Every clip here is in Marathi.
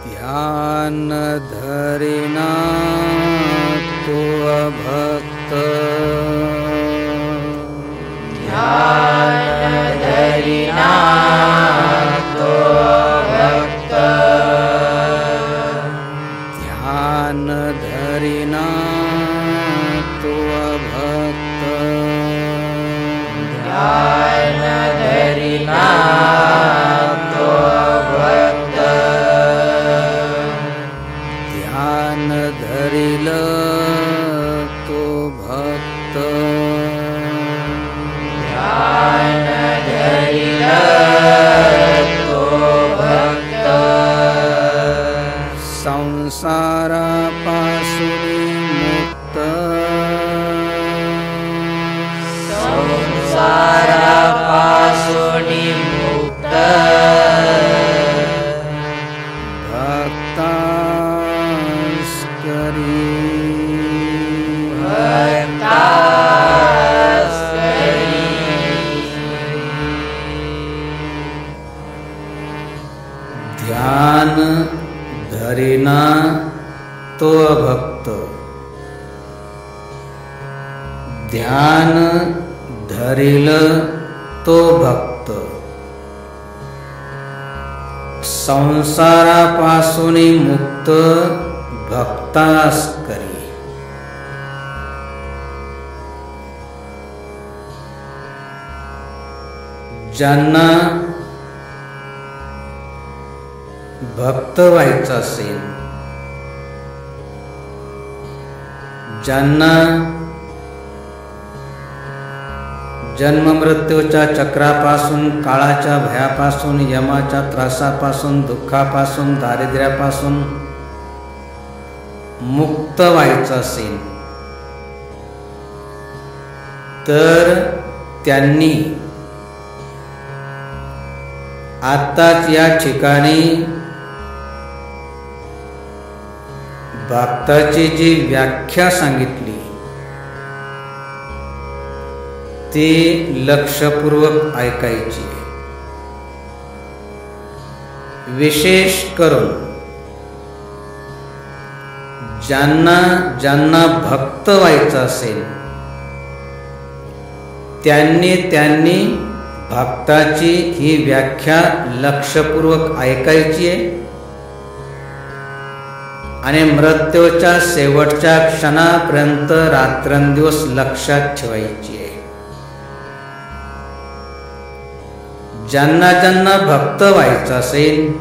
ध्यान धरिना तो भक्त, ध्यान धरिना तो भक्त, ध्यान धरिना तो भक्त, ध्यान धरिना तो भक्त, ध्यान धरिल तो भक्त, ध्यान धरिल तो भक्त, संसारापासून मुक्त, संसारापासून मुक्त, भक्तांस करी, भक्तास करी, ध्यान धरिना तो भक्त, ध्यान धरिल तो भक्त, संसारापासून मुक्त भक्तास करी. ज्यांना भक्त व्हायचं असेल, ज्यांना जन्म मृत्यूच्या चक्रापासून, काळाच्या भयापासून, यमाच्या त्रासापासून, दुःखापासून, दारिद्र्यापासून मुक्त व्हायचं असेल तर त्यांनी आत्ताच या ठिकाणी भक्ताची जी व्याख्या सांगितली ती लक्षपूर्वक ऐकायची. विशेष करून ज्यांना ज्यांना भक्त व्हायचं असेल त्यांनी भक्ताची ही व्याख्या लक्षपूर्वक ऐकायची आहे आणि मृत्यूच्या शेवटच्या क्षणापर्यंत रात्रंदिवस लक्षात ठेवायची आहे. ज्यांना ज्यांना भक्त व्हायचं असेल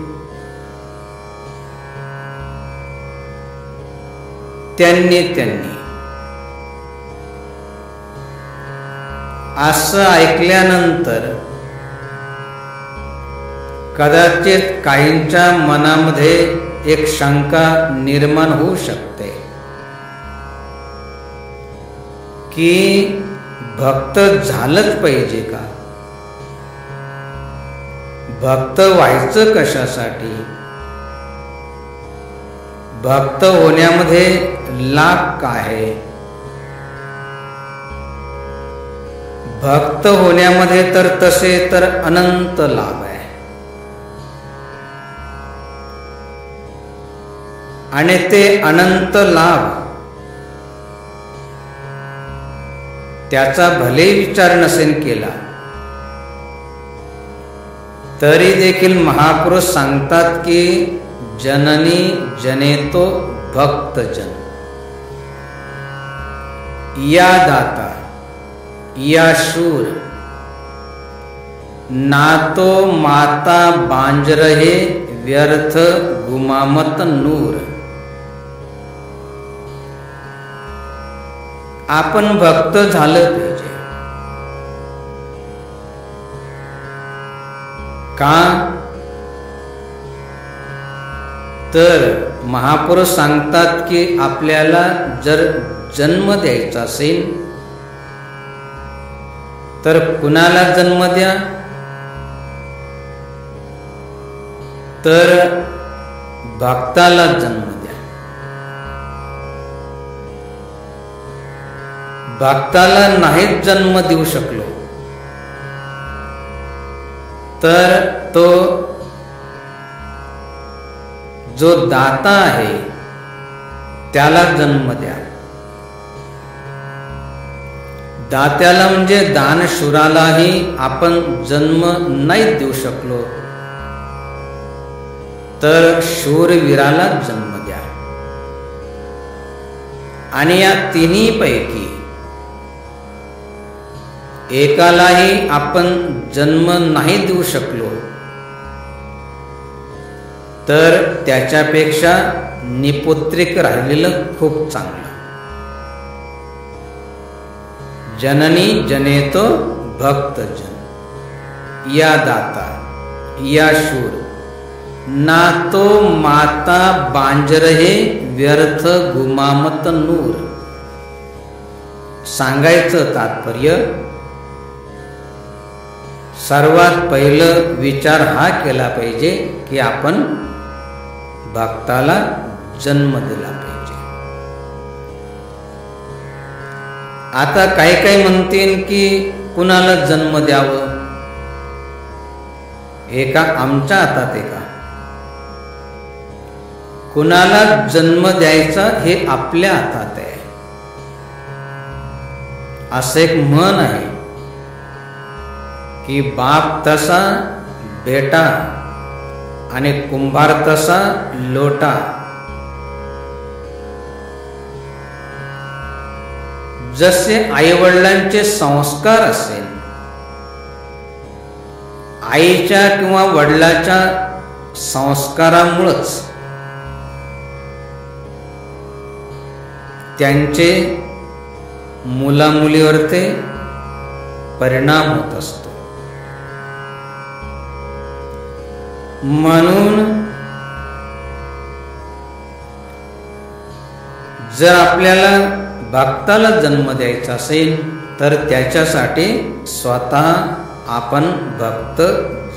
त्यांनी असं ऐकल्यानंतर कदाचित काहींच्या मनामध्ये एक शंका निर्माण होऊ शकते की भक्त झालंच पाहिजे का? भक्त व्हायचं कशासाठी? भक्त होण्यामध्ये लाभ काय आहे? भक्त होण्यामध्ये तर तसे तर अनंत लाभ आहे आणि ते अनंत लाभ त्याचा भले विचार नसेल केला तरी देखील महापुरुष सांगतात की जननी जनेतो भक्तजन, या दाता या शूर ना तो माता बांज रहे व्यर्थ गुमामत नूर. आपण भक्त झालं पाहिजे का? तर महापुरुष सांगतात की आपल्याला जर जन्म द्यायचा असेल तर कुणाला जन्म द्या? तर भक्ताला जन्म द्या. भक्ताला नाहीच जन्म देऊ शकलो तर तो जो दाता आहे त्याला जन्म द्या. दात्याला म्हणजे दानशूरालाही आपण जन्म नाही देऊ शकलो तर शूरवीराला जन्म द्या. आणि या तिन्ही पैकी एकालाही आपण जन्म नाही देऊ शकलो तर त्याच्यापेक्षा निपुत्रिक राहिलेलं खूप चांगलं. जननी जनेतो भक्तजन. या दाता या शूर ना तो माता बांजर हे व्यर्थ गुमामत नूर. सांगायचं तात्पर्य सर्वात पहिलं विचार हा केला पाहिजे की आपण भक्ताला जन्म दिला पाहिजे. आता काही म्हणतील की कुणाला जन्म द्यावं, हे का आमच्या हातात आहे का? कुणाला जन्म द्यायचा हे आपल्या हातात आहे. असं एक म्हण आहे की बाप तसा बेटा आणि कुंभार तसा लोटा. जसे आईवडिलांचे संस्कार असेल, आईच्या किंवा वडिलाच्या संस्कारामुळेच त्यांचे मुलामुलीवर ते परिणाम होत असतो. म्हणून जर आपल्याला भक्ताला जन्म द्यायचा असेल तर त्याच्यासाठी स्वतः आपण भक्त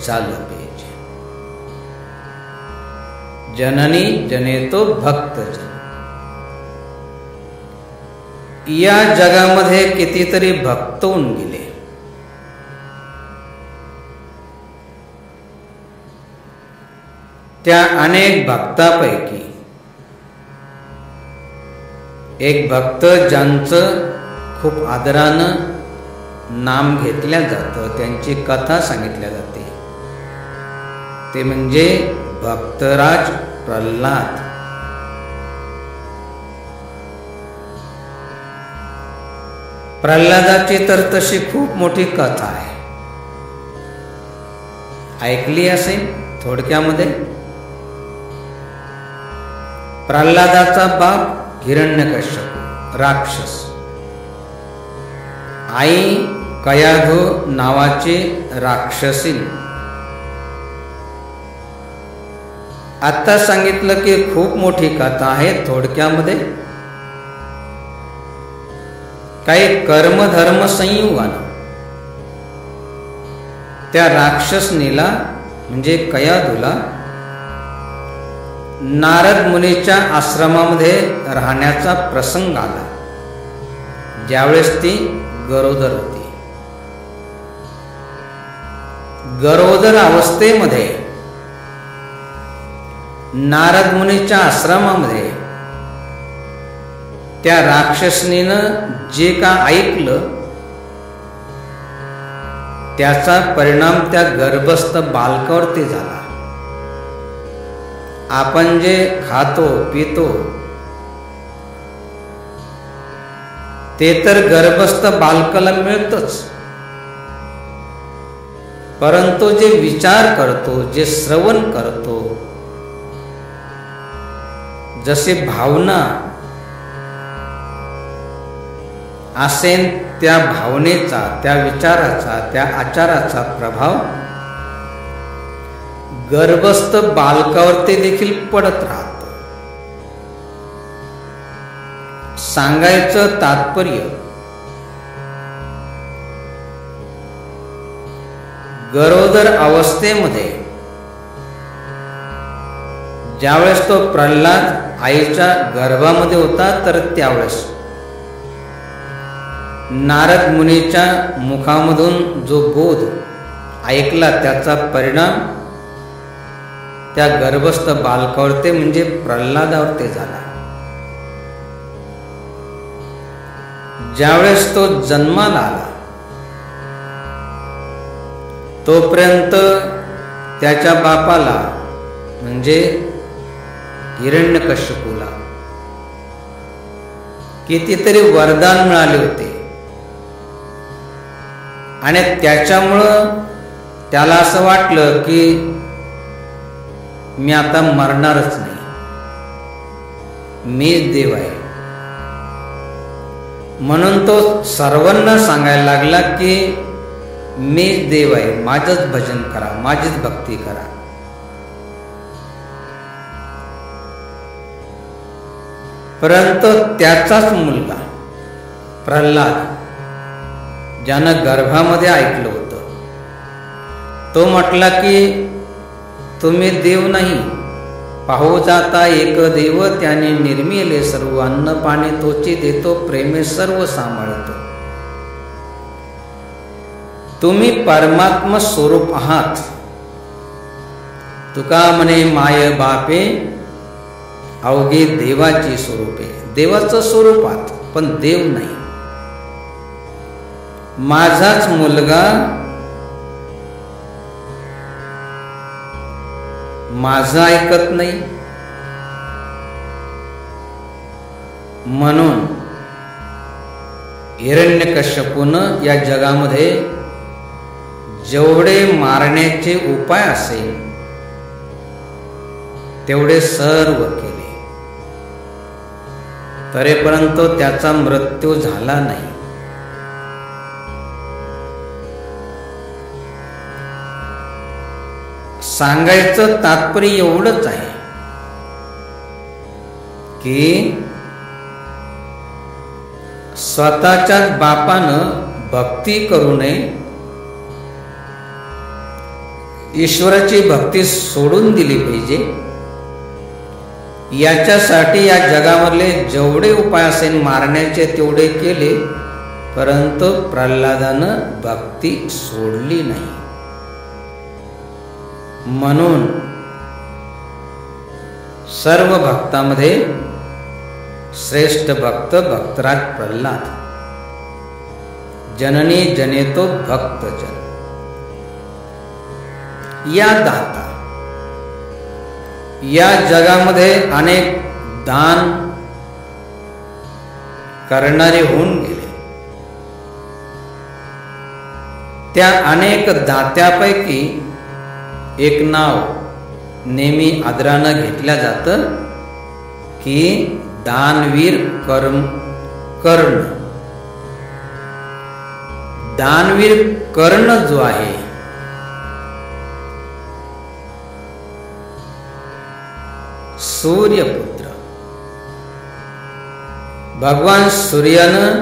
झालं पाहिजे. जननी जनेतो भक्तजन. या जगामध्ये कितीतरी भक्त होऊन गेले. त्या अनेक भक्तापैकी एक भक्त ज्यांचं खूप आदरानं नाम घेतल्या जातं, त्यांची कथा सांगितल्या जाते, ते म्हणजे भक्तराज प्रल्हाद. प्रल्हादाची तर तशी खूप मोठी कथा आहे, ऐकली असेल. थोडक्यामध्ये प्रल्हादाचा बाप हिरण्यकश्यप राक्षस, आई कयाधो नावाची राक्षसीन. आता सांगितलं की खूप मोठी कथा आहे. थोडक्यामध्ये काही कर्मधर्म संयोगानं त्या राक्षसनीला म्हणजे कयाधूला नारद मुनीच्या आश्रमामध्ये राहण्याचा प्रसंग आला. ज्यावेळेस ती गरोदर होती. गरोदर अवस्थेमध्ये नारद मुनीच्या आश्रमामध्ये त्या राक्षसनीनं जे का ऐकलं त्याचा परिणाम त्या गर्भस्थ बालकावरती झाला. आपण जे खातो पितो ते तर गर्भस्थ बालकाला मिळतच, परंतु जे विचार करतो, जे श्रवण करतो, जसे भावना असेल त्या भावनेचा, त्या विचाराचा, त्या आचाराचा प्रभाव गर्भस्थ बालकावरती देखील पडत राहतो. सांगायचं तात्पर्य गरोदर अवस्थेमध्ये ज्यावेळेस तो प्रल्हाद आईच्या गर्भामध्ये होता तर त्यावेळेस नारद मुनीच्या मुखामधून जो बोध ऐकला त्याचा परिणाम त्या गर्भस्थ बालकावरती म्हणजे प्रल्हादावरती झाला. ज्यावेळेस तो जन्माला आला तोपर्यंत त्याच्या बापाला म्हणजे हिरण्यकश्यपूला कितीतरी वरदान मिळाले होते आणि त्याच्यामुळं त्याला असं वाटलं की मी आता मरणारच नाही, मीच देव आहे. म्हणून तो सर्वांना सांगायला लागला की मीच देव आहे, माझंच भजन करा, माझीच भक्ती करा. परंतु त्याचाच मुलगा प्रल्हाद, ज्यानं गर्भामध्ये ऐकलं होतं, तो म्हटला की तुम्ही देव नाही, पाहू जाता एक देव, त्याने निर्मिले सर्व, अन्न पाणी तोची देतो, प्रेमे सर्व सांभाळतो. तुम्ही परमात्मा स्वरूप आहात. तुका म्हणे माय बापे अवघे देवाची स्वरूपे. देवाचं स्वरूप आहात पण देव नाही. माझाच मुलगा माझं ऐकत नाही, म्हणून हिरण्यकश्यपूनं या जगामध्ये जेवढे मारण्याचे उपाय असेल तेवढे सर्व केले, तरीपर्यंत त्याचा मृत्यू झाला नाही. सांगायचं तात्पर्य एवढंच आहे की स्वतःच्याच बापानं भक्ती करू नये, ईश्वराची भक्ती सोडून दिली पाहिजे. याच्यासाठी या जगामधले जेवढे उपाय असेल मारण्याचे तेवढे केले, परंतु प्रल्हादानं भक्ती सोडली नाही. म्हणून सर्व भक्तामध्ये श्रेष्ठ भक्त भक्तराज प्रल्हाद. जननी जनेतो भक्तजन. या दाता या जगामध्ये अनेक दान करणारे होऊन गेले. त्या अनेक दात्यापैकी एक नाव नेहमी आदरानं घेतल्या जातं की दानवीर कर्ण. दानवीर कर्ण जो आहे सूर्यपुत्र, भगवान सूर्यानं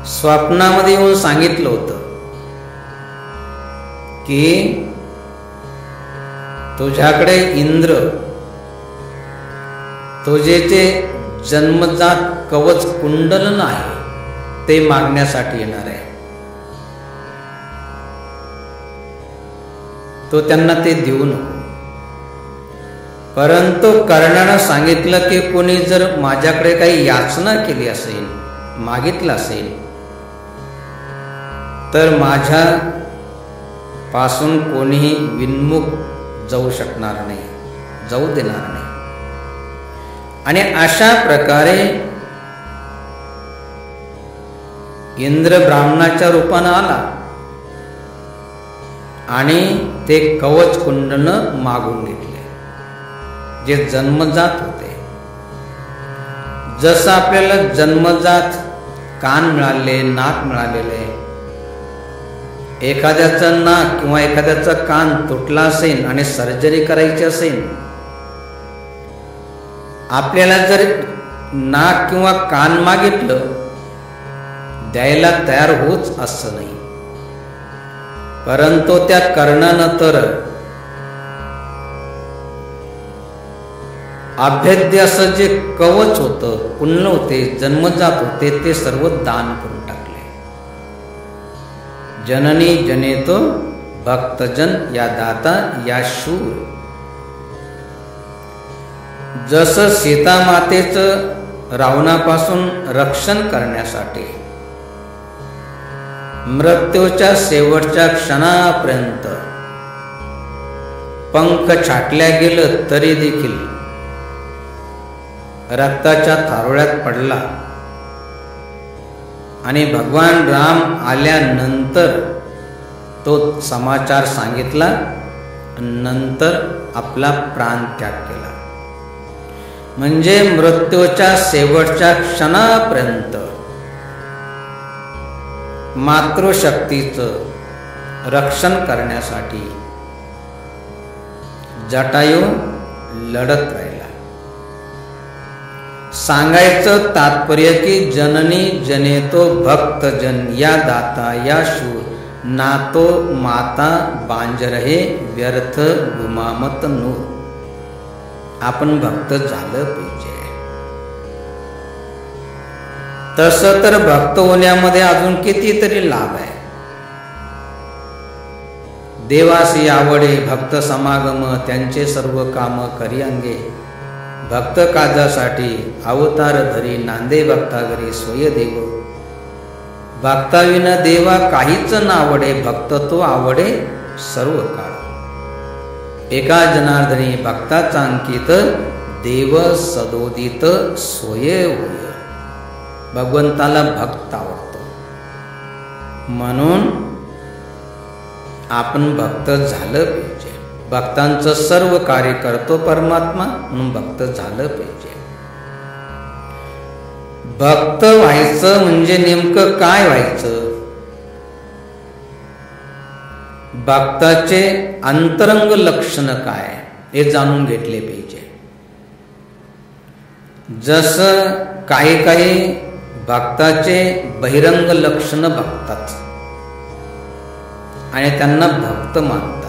स्वप्नामध्ये येऊन सांगितलं होतं की तुझ्याकडे इंद्र तुझे जे जन्मजात कवच कुंडलन आहे ते मागण्यासाठी येणार आहे. तो त्यांना ते देऊ नको. परंतु कर्णानं सांगितलं की कोणी जर माझ्याकडे काही याचना केली असेल, मागितलं असेल, तर माझ्या पासून कोणीही विन्मुख जाऊ शकणार नाही, जाऊ देणार नाही. आणि अशा प्रकारे इंद्र ब्राह्मणाच्या रूपानं आला आणि ते कवच कुंडनं मागून घेतले जे जन्मजात होते. जसं आपल्याला जन्मजात कान मिळाले, नाक मिळालेले, एखाद्याचं नाक किंवा एखाद्याचा कान तुटला असेल आणि सर्जरी करायची असेल, आपल्याला जर नाक किंवा कान मागितलं द्यायला तयार होच असं नाही. परंतु त्या कर्णानं तर अभेद्य असं जे कवच होतं, कुंडल होते, जन्मजात होते, ते सर्व दान करून टाकले. जननी जनेतो भक्तजन. या दाता, या शूर जसं सीता मातेचं रावणापासून रक्षण करण्यासाठी मृत्यूच्या शेवटच्या क्षणापर्यंत पंख छाटल्या गेलं तरी देखील रक्ताच्या थारोळ्यात पडला आणि भगवान राम आल्यानंतर तो समाचार सांगितला, नंतर आपला प्राण त्याग केला. म्हणजे मृत्यूच्या शेवटच्या क्षणापर्यंत मातृशक्तीचं रक्षण करण्यासाठी जटायू लढत राहिला. सांगायचं तात्पर्य की जननी जनेतो भक्तजन या दाता या शूर नातो माता बांजरहे व्यर्थ गुमामत नूर. आपण भक्त झालं पाहिजे. तसं तर भक्त होण्यामध्ये अजून कितीतरी लाभ आहे. देवासी आवडे भक्त समागम त्यांचे सर्व काम करी अंगे. भक्त काजासाठी अवतार धरी नांदे भक्ता घरी स्वय देव. भक्ताविन देवा काहीच नावडे भक्त तो आवडे सर्व काळ. एका जनार्दनी भक्ताचा अंकित देव सदोदित सोये होय. भगवंताला भक्त आवडतो म्हणून आपण भक्त झालं पाहिजे. भक्तांचं सर्व कार्य करतो परमात्मा म्हणून भक्त झालं पाहिजे. भक्त व्हायचं म्हणजे नेमकं काय व्हायचं? भक्ताचे अंतरंग लक्षण काय हे जाणून घेतले पाहिजे. जसं काही काही भक्ताचे बहिरंग लक्षण बघतात आणि त्यांना भक्त मानतात.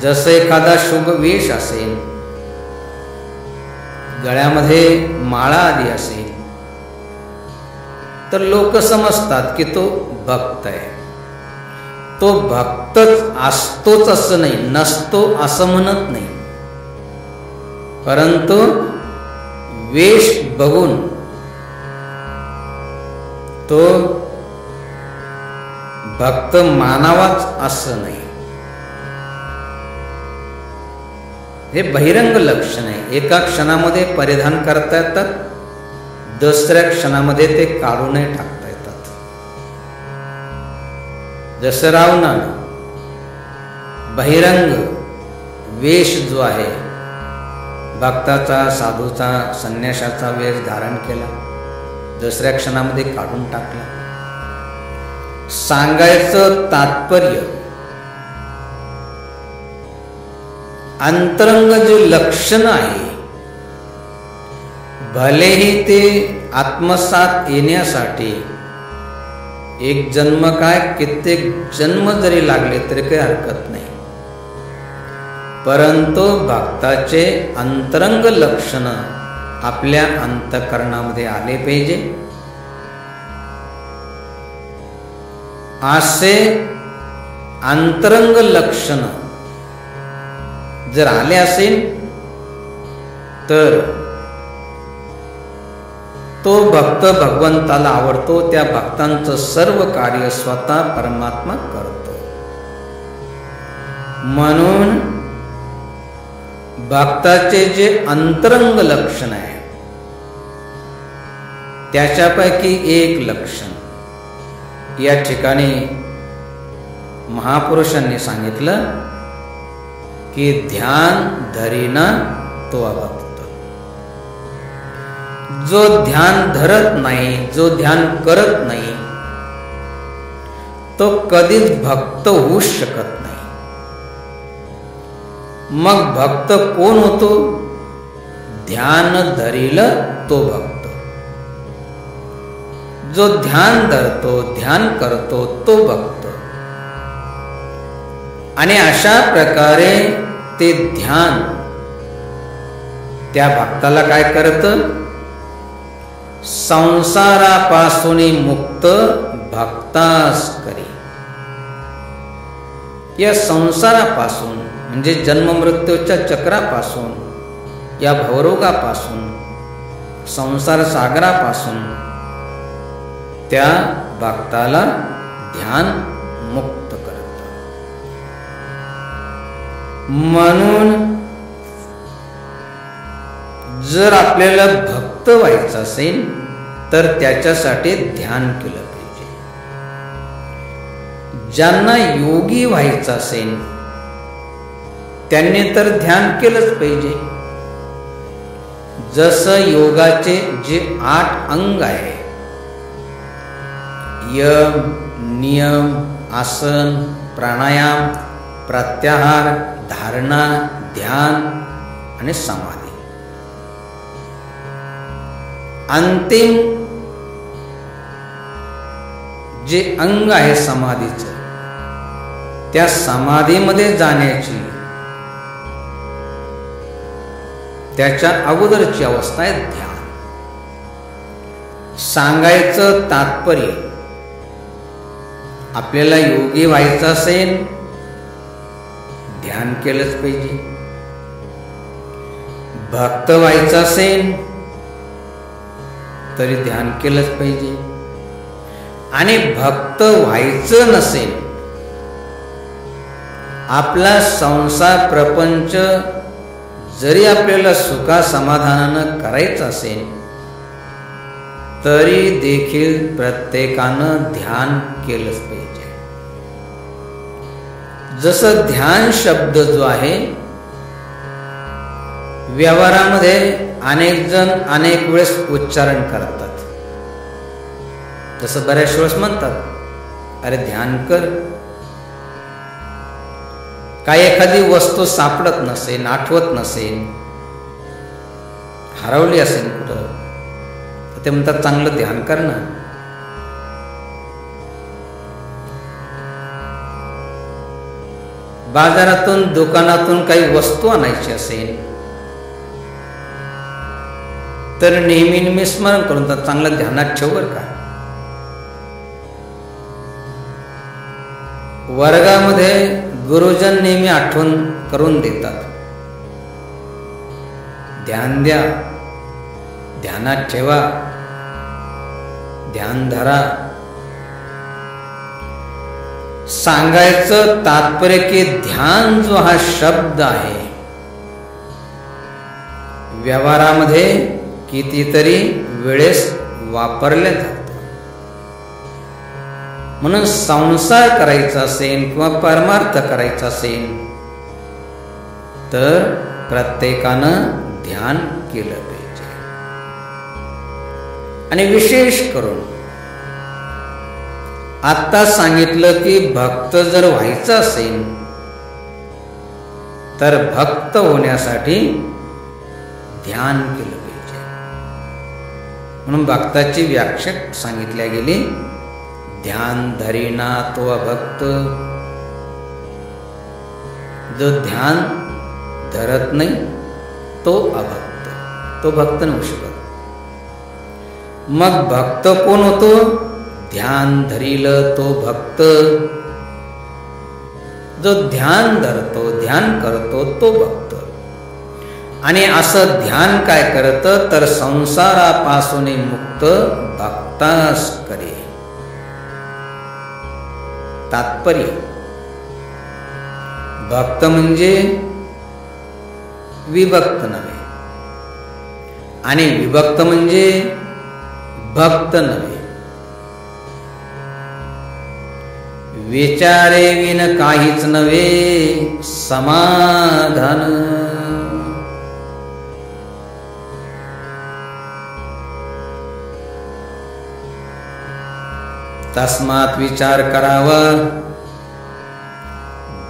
जसं एखादा शुभ वेश असेल, गळ्यामध्ये माळा आदी असेल तर लोक समजतात की तो भक्त आहे. तो भक्तच असतोच असं नाही, नसतो असं म्हणत नाही, परंतु वेश बघून तो भक्त मानावाच असं नाही. हे बहिरंग लक्षण आहे. एका क्षणामध्ये परिधान करता येतात, दुसऱ्या क्षणामध्ये ते काढूनही टाकता येतात. जसं रावणानं बहिरंग वेश जो आहे भक्ताचा, साधूचा, संन्याशाचा वेश धारण केला, दुसऱ्या क्षणामध्ये काढून टाकला. सांगायचं तात्पर्य अंतरंग जे लक्षण आहे भलेही ते आत्मसात येण्यासाठी एक जन्म काय कित्येक जन्म जरी लागले तरी काही हरकत नाही, परंतु भक्ताचे अंतरंग लक्षण आपल्या अंतःकरणामध्ये आले पाहिजे. असे अंतरंग लक्षण जर आले असेल तर तो भक्त भगवंताला आवडतो. त्या भक्तांचं सर्व कार्य स्वतः परमात्मा करतो. म्हणून भक्ताचे जे अंतरंग लक्षण आहे त्याच्यापैकी एक लक्षण या ठिकाणी महापुरुषांनी सांगितलं की ध्यान धरीना तो अभक्त. जो ध्यान धरत नाही, जो ध्यान करत नाही, तो कधीच भक्त होऊ शकत नाही. मग भक्त कोण होतो? ध्यान धरील तो भक्त. जो ध्यान धरतो, ध्यान करतो तो भक्त. आणि अशा प्रकारे ते ध्यान त्या भक्ताला काय करतं? संसारापासून मुक्त भक्तास करी. या संसारापासून म्हणजे जन्म मृत्यूच्या चक्रापासून या भवरोगापासून, संसार सागरापासून त्या भक्ताला ध्यान मुक्त करतं. म्हणून जर आपल्याला भक्त व्हायचं असेल तर त्याच्यासाठी ध्यान केलं पाहिजे. ज्यांना योगी व्हायचं असेल त्यांनी तर ध्यान केलंच पाहिजे. जसं योगाचे जे 8 अंग आहे, यम, नियम, आसन, प्राणायाम, प्रत्याहार, धारणा, ध्यान आणि समाधी, अंतिम जे अंग आहे समाधीचं, त्या समाधीमध्ये जाण्याची त्याच्या अगोदरची अवस्था आहे ध्यान. सांगायचं तात्पर्य, आपल्याला योगी व्हायचं असेल ध्यान केलंच पाहिजे. भक्त व्हायचं असेल तरी ध्यान केलंच पाहिजे. आणि भक्त व्हायचं नसेल, आपला संसार प्रपंच जरी आपल्याला सुखा समाधानानं करायचं असेल तरी देखील प्रत्येकानं ध्यान केलंच पाहिजे. जसं ध्यान शब्द जो आहे व्यवहारामध्ये अनेक जण अनेक वेळेस उच्चारण करतात. जसं बऱ्याच वेळेस म्हणतात, अरे ध्यान कर. काही एखादी वस्तू सापडत नसेल, आठवत नसेल, हरवली असेल कुठं, तर ते म्हणतात चांगलं ध्यान कर ना. बाजारातून दुकानातून काही वस्तू आणायची असेल तर नेहमी स्मरण करून तर चांगलं ध्यानात ठेव बर का. वर्गामध्ये गुरुजन नेहमी आठवण करून देतात, ध्यान द्या, ध्यानात ठेवा, ध्यान धरा. सांगायचं तात्पर्य की ध्यान जो हा शब्द आहे व्यवहारामध्ये कितीतरी वेळेस वापरले जातो. म्हणून संसार करायचा असेल किंवा परमार्थ करायचा असेल तर प्रत्येकानं ध्यान केलं पाहिजे. आणि विशेष करून आता सांगितलं की भक्त जर व्हायचं असेल तर भक्त होण्यासाठी ध्यान केलं पाहिजे. म्हणून भक्ताची व्याख्या सांगितल्या गेली, ध्यान धरीना तो अभक्त. जो ध्यान धरत नाही तो अभक्त, तो भक्त नसू शकत. मग भक्त कोण होतो? ध्यान धरील तो भक्त. जो ध्यान धरतो, ध्यान करतो तो भक्त. आणि असं ध्यान काय करतं तर संसारापासून मुक्त भक्तास करे. तात्पर्य, भक्त म्हणजे विभक्त नव्हे आणि विभक्त म्हणजे भक्त नव्हे. विचारे विन काहीच नव्हे समाधान. तस्मात विचार करावा,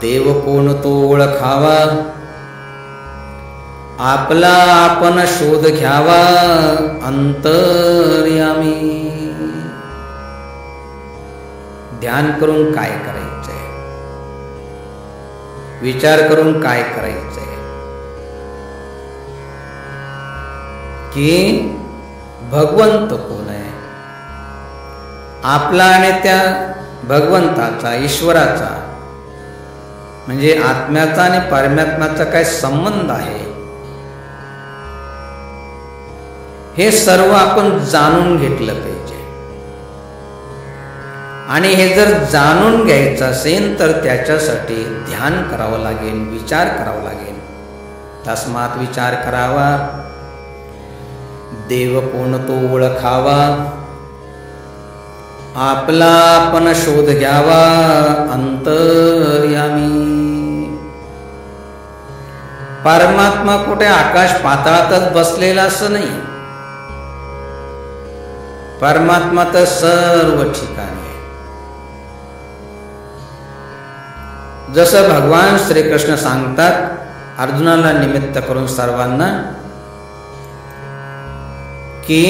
देव कोण तो ओळखावा. आपला आपण शोध घ्यावा अंतर्यामी. ध्यान करून काय करायचंय, विचार करून काय करायचंय की भगवंत कोण आहे, आपला आणि त्या भगवंताचा, ईश्वराचा म्हणजे आत्म्याचा आणि परमात्म्याचा काय संबंध आहे हे सर्व आपण जाणून घेतलं पाहिजे. आणि हे जर जाणून घ्यायचं असेल तर त्याच्यासाठी ध्यान करावं लागेल, विचार करावा लागेल. तस्मात विचार करावा, देव कोण तो ओळखावा, आपला आपण शोध घ्यावा अंतर्यामी. परमात्मा कुठे आकाश पाताळातच बसलेला असं नाही. परमात्मा तर सर्व ठिकाणी आहे. जसं भगवान श्रीकृष्ण सांगतात अर्जुनाला निमित्त करून सर्वांना की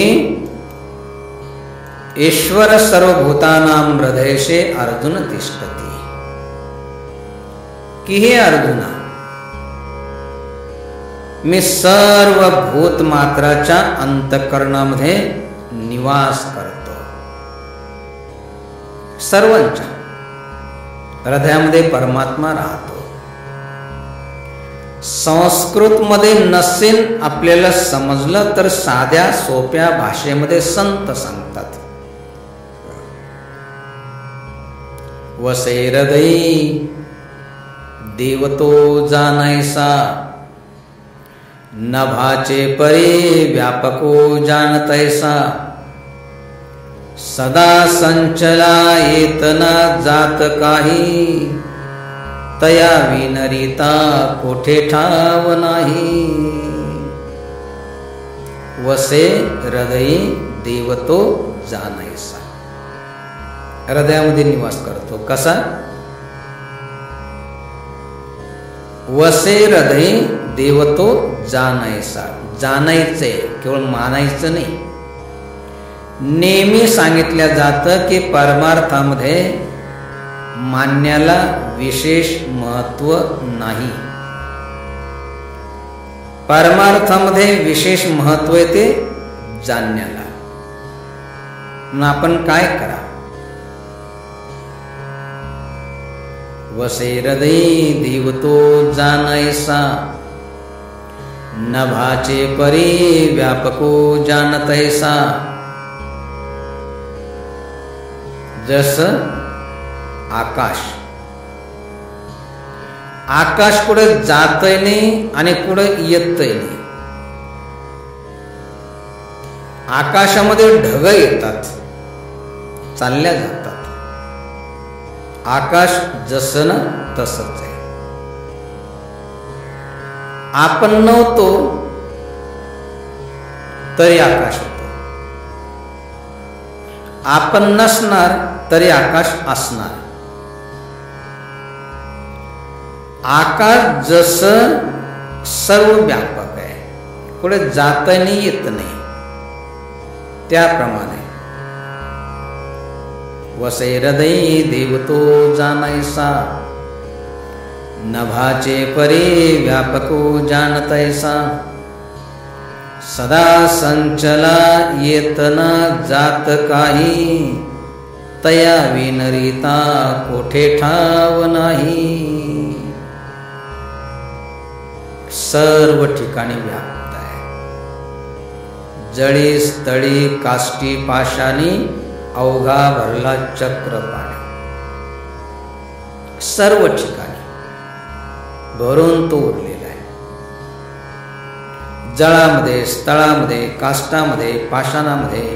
ईश्वर सर्वभूतानां हृदयेषु अर्जुन तिष्ठति, की हे अर्जुना, मी सर्व भूतमात्राच्या अंतःकरणामध्ये निवास करतो. सर्वांच्या हृदयामध्ये परमात्मा राहतो. संस्कृत मध्ये नसेल आपल्याला समजलं तर साध्या सोप्या भाषेमध्ये संत सांगतात, वसे हृदयी देव तो जानायसा, नभाचे परे व्यापको जानतैसा, सदा संचला येतना जात काही, तया विनरिता कोठे ठाव नाही. वसे हृदयी देव तो जानायसा, हृदयामध्ये निवास करतो. कसा? वसे हृदयी देव तो जानायसा, जाणायचे, केवळ मानायचं नाही. नेहमी सांगितल्या जातं की परमार्थामध्ये मान्याला विशेष महत्व नाही. परमार्थामध्ये विशेष महत्व येते जाणण्याला. मग आपण काय करा? वसे हृदयी देव तो जानायसा, नभाचे परी व्यापको जानतैसा. जस आकाश, आकाश कुठे जातय नाही आणि कुठे येतय नाही. आकाशामध्ये ढग येतात, चालल्या जातात. आकाश जसं ना तसंच आहे. आपण नव्हतो तरी आकाश होतो, आपण नसणार तरी आकाश असणार. आकाश जसं सर्व व्यापक आहे, कुठे जात नाही येत नाही, त्याप्रमाणे वसे हृदयी देव तो जानायसा, नभाचे परे व्यापको जानतैसा, सदा संचला येतना जात काही, तया विनरिता कोठे ठाव नाही. सर्व ठिकाणी व्याप्त आहे. जळी स्थळी काष्टी पाशानी अवघा भरला चक्र पाणी. सर्व ठिकाणी भरून तो उरलेला आहे. जळामध्ये, स्थळामध्ये, काष्टामध्ये, पाषाणामध्ये,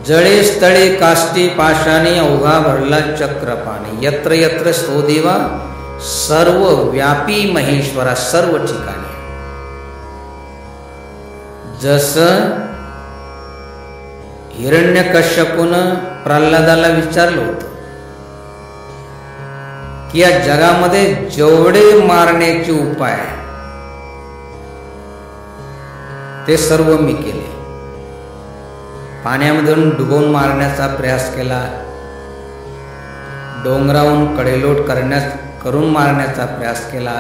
जळे स्थळे काष्टी पाषाणी अवघा भरला चक्र पाणी. यत्र यत्र सो देवा, सर्व व्यापी महेश्वरा सर्व ठिकाणी. जसं हिरण्यकश्यपूनं प्रल्हादाला विचारलं होतं की या जगामध्ये जेवढे मारण्याचे उपाय ते सर्व मी केले. पाण्यामधून डुबवून मारण्याचा प्रयास केला, डोंगरावरून कडेलोट करून मारण्याचा प्रयास केला,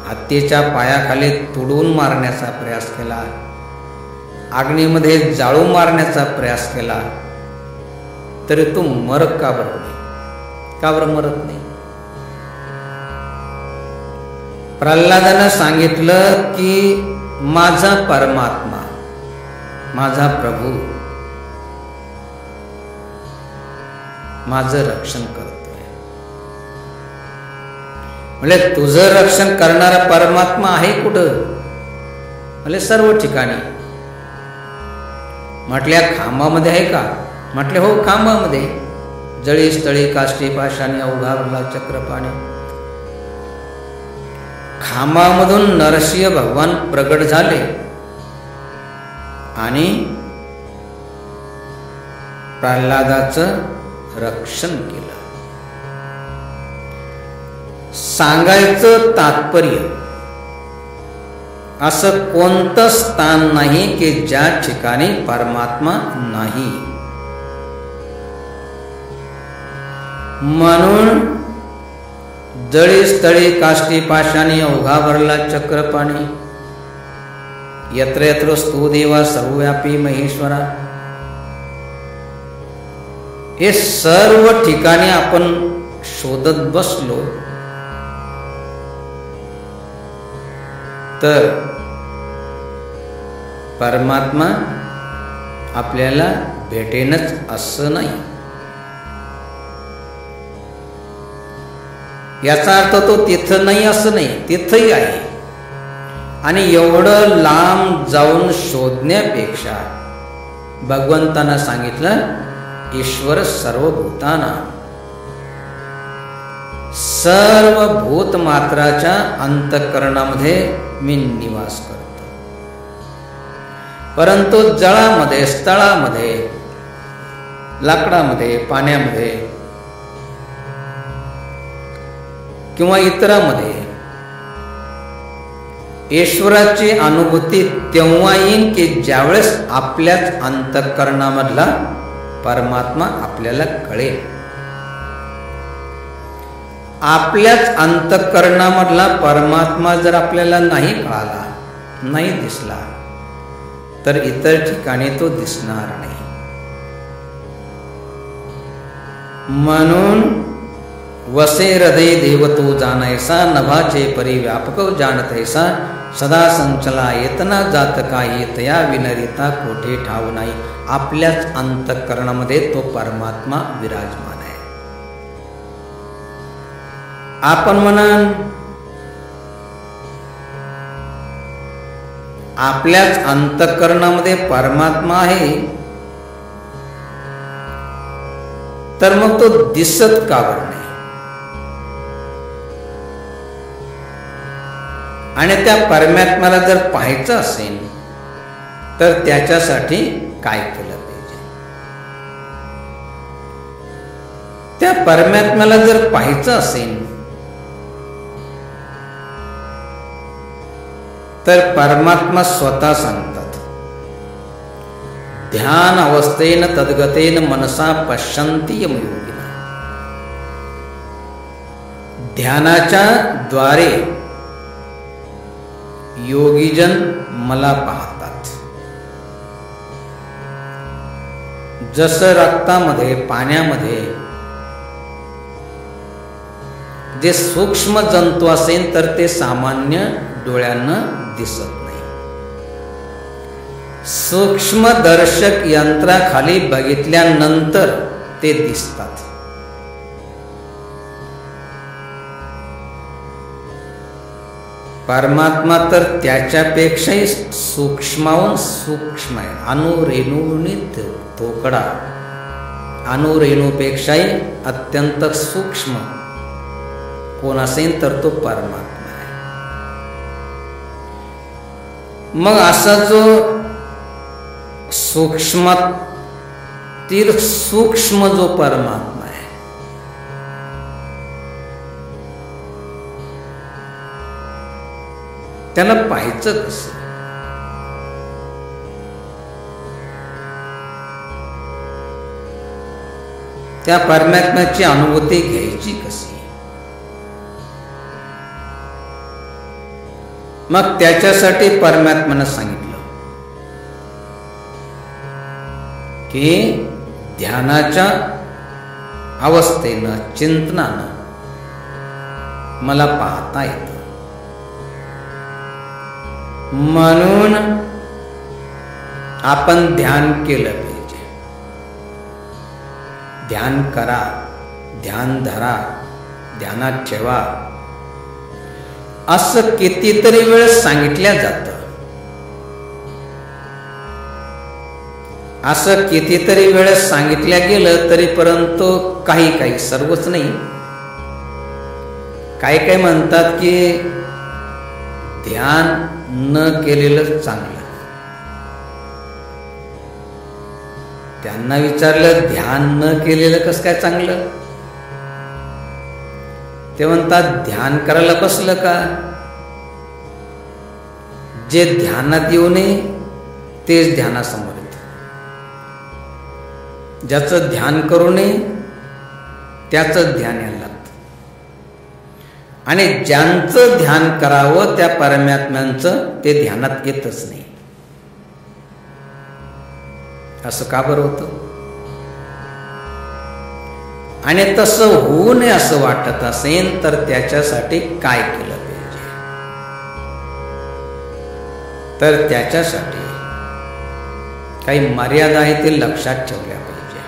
हत्तीच्या पायाखाली तुडवून मारण्याचा प्रयास केला, अग्नीमध्ये जाळून मारण्याचा प्रयास केला, तरी तू मरत का बरं नाही? का बरं मरत नाही? प्रल्हादानं सांगितलं की माझा परमात्मा, माझा प्रभू माझं रक्षण करतोय. म्हणजे तुझं रक्षण करणारा परमात्मा आहे कुठं? म्हणजे सर्व ठिकाणी. म्हटल्या खांबामध्ये आहे का? म्हटले हो, खांबामध्ये. जळी स्थळी काष्टी पाशाने अवघारला चक्रपाणी. खांबामधून नरसिंह भगवान प्रगट झाले आणि प्रल्हादाचं रक्षण केलं. सांगायचं तात्पर्य, असं कोणतं स्थान नाही की ज्या ठिकाणी परमात्मा नाही. म्हणून जळी स्थळी काष्टी पाशाणी अवघा भरला चक्रपाणी. यत्र यत्र स्तु देवा सर्वव्यापी महेश्वरा. हे सर्व ठिकाणी आपण शोधत बसलो तर परमात्मा आपल्याला भेटेनच असं नाही. याचा अर्थ तो तिथं नाही असं नाही, तिथंही आहे. आणि एवढं लांब जाऊन शोधण्यापेक्षा भगवंतानं सांगितलं ईश्वर सर्वभूतानां, सर्व भूत मात्राच्या अंतःकरणामध्ये मी निवास करतो. परंतु जळामध्ये, स्थळामध्ये, लाकडामध्ये, पाण्यामध्ये किंवा इतरामध्ये ईश्वराची अनुभूती तेव्हा येईल की ज्यावेळेस आपल्याच अंतःकरणामधला परमात्मा आपल्याला कळेल. आपल्याच अंतःकरणामधला परमात्मा जर आपल्याला नाही कळाला, नाही दिसला, तर इतर ठिकाणी तो दिसणार नाही. म्हणून वसे हृदय देव तो जाणायसा, नभाचे परिव्यापक जाणतैसा, सदा संचला येतना जात काही, तया विनरिता कोठे ठाव नाही. आपल्याच अंतःकरणामध्ये तो परमात्मा विराजमान आहे. आपण म्हणाल आपल्याच अंतःकरणामध्ये परमात्मा आहे, तर मग तो दिसत का बरं नाही? आणि त्या परमात्म्याला जर पाहायचं असेल तर त्याच्यासाठी काय केलं पाहिजे? त्या परमात्म्याला जर पाहायचं असेल तर परमात्मा स्वतः सांगतात, ध्यान अवस्थेन तद्गतेन मनसा पश्यन्ति यमयोगिना. ध्यानाच्या द्वारे योगीजन मला पाहतात. जसं रक्तामध्ये, पाण्यामध्ये जे सूक्ष्म जंतू असेल तर ते सामान्य डोळ्यांना दिसत नाही. सूक्ष्मदर्शक यंत्राखाली बघितल्यानंतर ते दिसतात. परमात्मा तर त्याच्यापेक्षाही सूक्ष्माहून सूक्ष्म आहे. अणुरेणूंनी तोकडा, अणुरेणूपेक्षाही अत्यंत सूक्ष्म कोण असेल तर तो परमात्मा आहे. मग असा जो सूक्ष्मातील सूक्ष्म जो परमात्मा आहे, त्याला पाहायचं कसं? त्या परमात्म्याची अनुभूती घ्यायची कशी? मग त्याच्यासाठी परमात्म्यानं सांगितलं की ध्यानाच्या अवस्थेनं, चिंतनानं मला पाहता येतं. म्हणून आपण ध्यान केलं पाहिजे. ध्यान करा, ध्यान धरा, ध्यानात ठेवा असं कितीतरी वेळ सांगितल्या जातं. असं कितीतरी वेळेस सांगितल्या गेलं तरी परंतु काही सर्वच नाही. काही म्हणतात की ध्यान न केलेलं चांगलं. त्यांना विचारलं ध्यान न केलेलं कसं काय चांगलं? ते म्हणतात ध्यान करायला बसलं का जे ध्यानात येऊ नये तेच ध्यानासमोर येतं. ज्याचं ध्यान करू नये त्याचं ध्यान यायला लागतं. आणि ज्यांचं ध्यान करावं त्या परमात्म्यांचं ते ध्यानात येतच नाही. असं का बरं होतं? आणि तसं होऊ नये असं वाटत असेल तर त्याच्यासाठी काय केलं पाहिजे? तर त्याच्यासाठी काही मर्यादा आहे ते लक्षात ठेवल्या पाहिजे.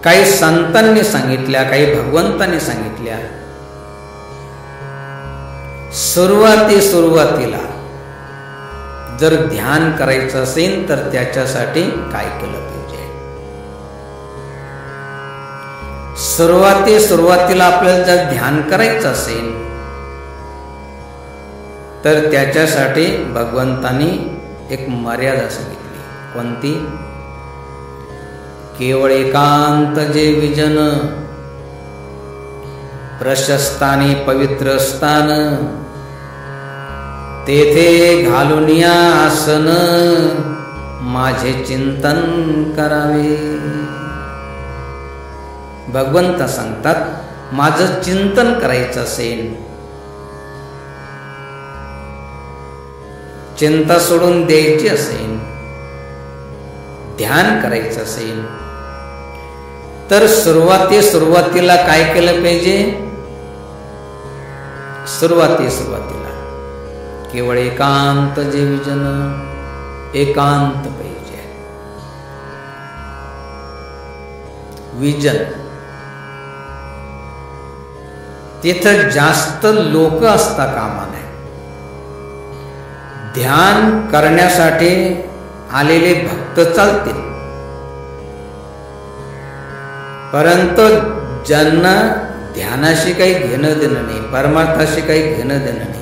काही संतांनी सांगितल्या, काही भगवंतांनी सांगितल्या. सुरुवातीला जर ध्यान करायचं असेल तर त्याच्यासाठी काय केलं पाहिजे? सुरुवातीला आपल्याला जर ध्यान करायचं असेल तर त्याच्यासाठी भगवंतांनी एक मर्यादा सांगितली. कोणती? केवळ एकांत जे विजन, प्रशस्तानी पवित्र स्थान, तेथे घालून या आसन, माझे चिंतन करावे. भगवंत सांगतात माझं चिंतन करायचं असेल, चिंता सोडून द्यायची असेल, ध्यान करायचं असेल तर सुरुवातीला काय केलं पाहिजे? सुरुवातीला केवळ एकांत जे विजन, एकांत पाहिजे. विजन तिथं जास्त लोक असता कामा नये. ध्यान करण्यासाठी आलेले भक्त चालतील, परंतु ज्यांना ध्यानाशी काही घेणं देणं नाही, परमार्थाशी काही घेणं देणं नाही,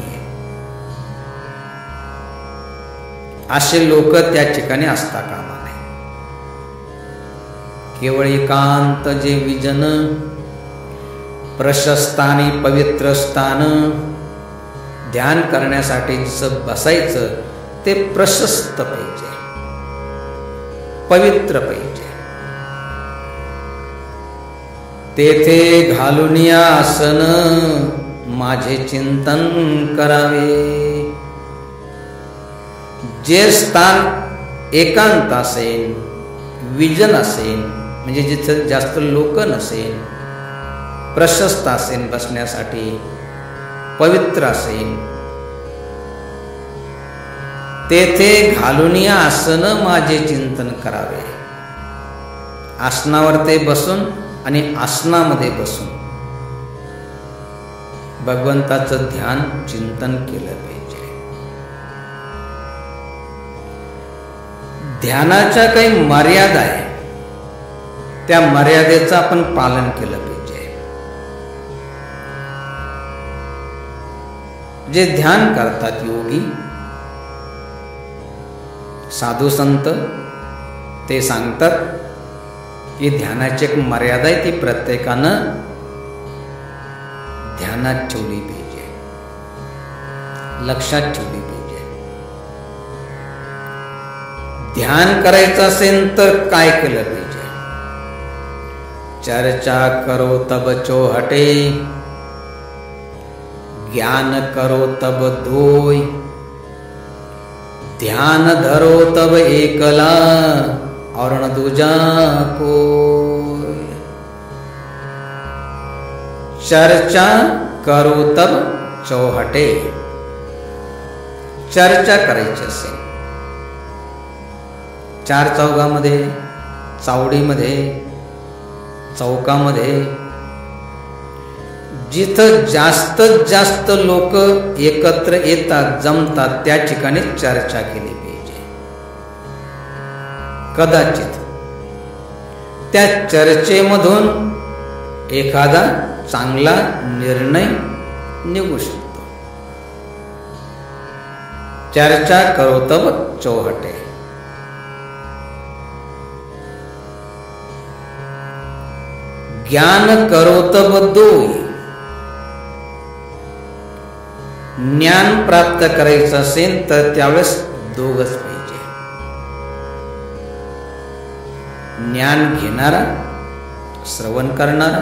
असे लोक त्या ठिकाणी असता कामा नये. केवळ एकांत जे विजन, प्रशस्त आणि पवित्र स्थान. ध्यान करण्यासाठी जिथं बसायचं ते प्रशस्त पाहिजे, पवित्र पाहिजे. तेथे घालून या आसन, माझे चिंतन करावे. जे स्थान एकांत असेल, विजन असेल, म्हणजे जिथं जास्त लोक नसेल, प्रशस्त असेल बसण्यासाठी, पवित्र असेल, तेथे घालून या आसन, माझे चिंतन करावे. आसनावर ते बसून आणि आसनामध्ये बसून भगवंताचं ध्यान चिंतन केलं पाहिजे. ध्यानाच्या काही मर्यादा आहे, त्या मर्यादेचं आपण पालन केलं पाहिजे. जे ध्यान करतात योगी, साधू संत, ते सांगतात की ध्यानाची एक मर्यादा आहे, ती प्रत्येकानं ध्यानात ठेवली पाहिजे, लक्षात ठेवली पाहिजे. ध्यान करायचं असेल तर काय केलं पाहिजे? चर्चा करो तब चौहटे, ज्ञान करो तब धोय, ध्यान धरो तब एकला, और न दूजा कोय. चर्चा करो तब चौहटे, चर्चा करायची असेल, चार चौघामध्ये, चावडीमध्ये, चौकामध्ये, जिथं जास्तीत जास्त लोक एकत्र येतात, जमतात, त्या ठिकाणी चर्चा केली पाहिजे. कदाचित त्या चर्चेमधून एखादा चांगला निर्णय निघू शकतो. चर्चा करो तब चौहटे. ज्ञान करो तब दोई. ज्ञान प्राप्त करायचं असेल तर त्यावेळेस दोघच पाहिजे. ज्ञान घेणारा, श्रवण करणारा,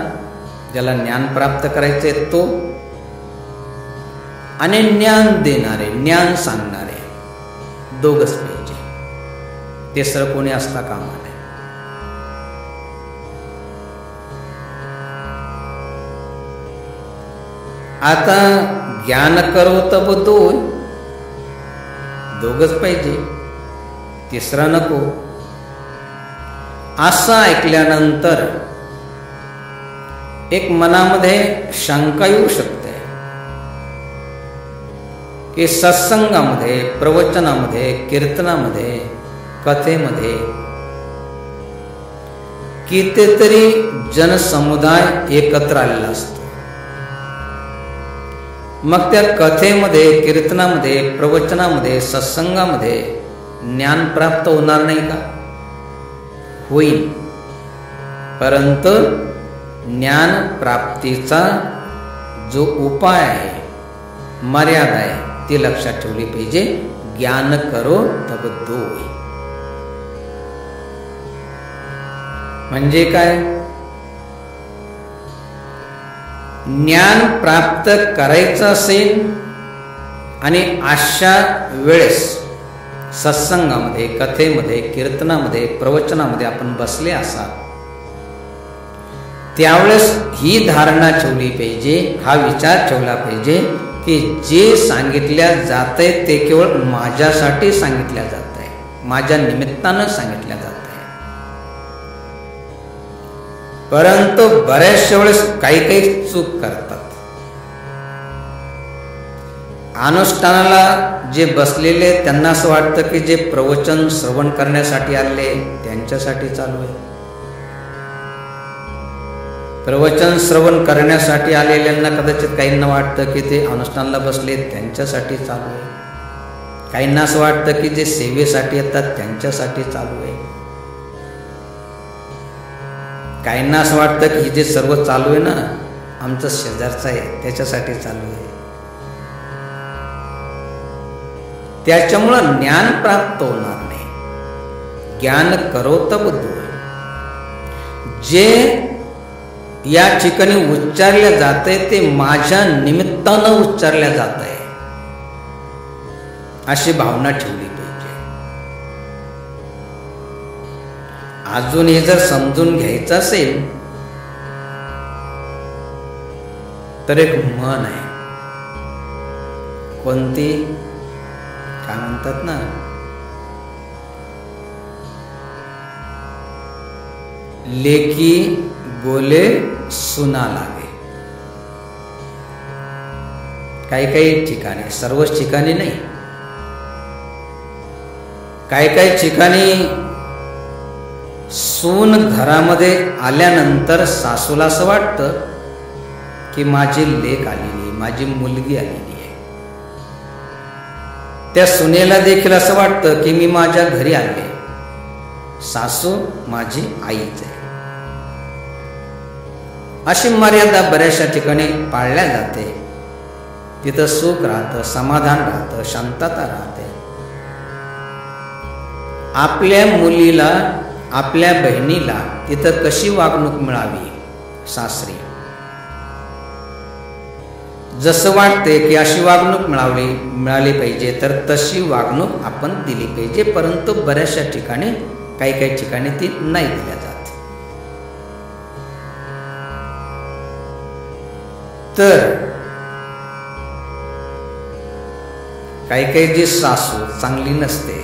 ज्याला ज्ञान प्राप्त करायचे तो, आणि ज्ञान देणारे, ज्ञान सांगणारे, दोघच पाहिजे. तिसरं कोणी असता कामा नये. आता ज्ञान करो तब दोघच पाहिजे, तिसरा नको. असं ऐकल्यानंतर एक मनामध्ये शंका येऊ शकते की सत्संगामध्ये, प्रवचनामध्ये, कीर्तनामध्ये, कथेमध्ये कितीतरी जनसमुदाय एकत्र आलेला असतो. मग त्या कथेमध्ये, कीर्तनामध्ये, प्रवचनामध्ये, सत्संगामध्ये ज्ञान प्राप्त होणार नाही का? होईल, परंतु ज्ञान प्राप्तीचा जो उपाय आहे, मर्यादा आहे, ती लक्षात ठेवली पाहिजे. ज्ञान करो तब दोई. म्हणजे काय? ज्ञान प्राप्त करायचं असेल आणि अशा वेळेस सत्संगामध्ये, कथेमध्ये, कीर्तनामध्ये, प्रवचनामध्ये आपण बसले असाल, त्यावेळेस ही धारणा ठेवली पाहिजे, हा विचार ठेवला पाहिजे की जे सांगितल्या जातंय ते केवळ माझ्यासाठी सांगितल्या जात आहे, माझ्या निमित्तानं सांगितल्या जात आहे. परंतु बऱ्याचशा वेळेस काही काही चूक करतात. अनुष्ठानाला जे बसलेले त्यांना असं वाटतं की जे प्रवचन श्रवण करण्यासाठी आले त्यांच्यासाठी चालू आहे. प्रवचन श्रवण करण्यासाठी आलेल्यांना कदाचित काहींना वाटतं की ते अनुष्ठानाला बसले त्यांच्यासाठी चालू आहे. काहींना असं वाटतं की जे सेवेसाठी येतात त्यांच्यासाठी चालू आहे. काहींना असं वाटतं की हे जे सर्व चालू आहे ना, आमचं शेजारचं आहे त्याच्यासाठी चालू आहे. त्याच्यामुळं ज्ञान प्राप्त होणार नाही. ज्ञान करो तब दोई. जे या ठिकाणी उच्चारल्या जाते ते माझ्या निमित्तानं उच्चारल्या जात आहे, अशी भावना ठेवली पाहिजे. अजून हे जर समजून घ्यायचं असेल तर एक म्हण आहे, कोणती? काय म्हणतात ना, लेकी बोले सुना लागे. काही काही ठिकाणी, सर्वच ठिकाणी नाही, काही काही ठिकाणी सून घरामध्ये आल्यानंतर सासूला असं वाटतं की माझी लेक आलेली, माझी मुलगी आलेली आहे. त्या सुनेला देखील असं वाटतं की मी माझ्या घरी आले, सासू माझी आईच आहे. अशी मर्यादा बऱ्याचशा ठिकाणी पाळल्या जाते. तिथं सुख राहतं, समाधान राहतं, शांतता राहते. आपल्या मुलीला, आपल्या बहिणीला तिथं कशी वागणूक मिळावी सासरी, जसं वाटते की अशी वागणूक मिळाली पाहिजे तर तशी वागणूक आपण दिली पाहिजे. परंतु बऱ्याचशा ठिकाणी, काही काही ठिकाणी ती नाही दिल्या जात. तर काही काही जी सासू चांगली नसते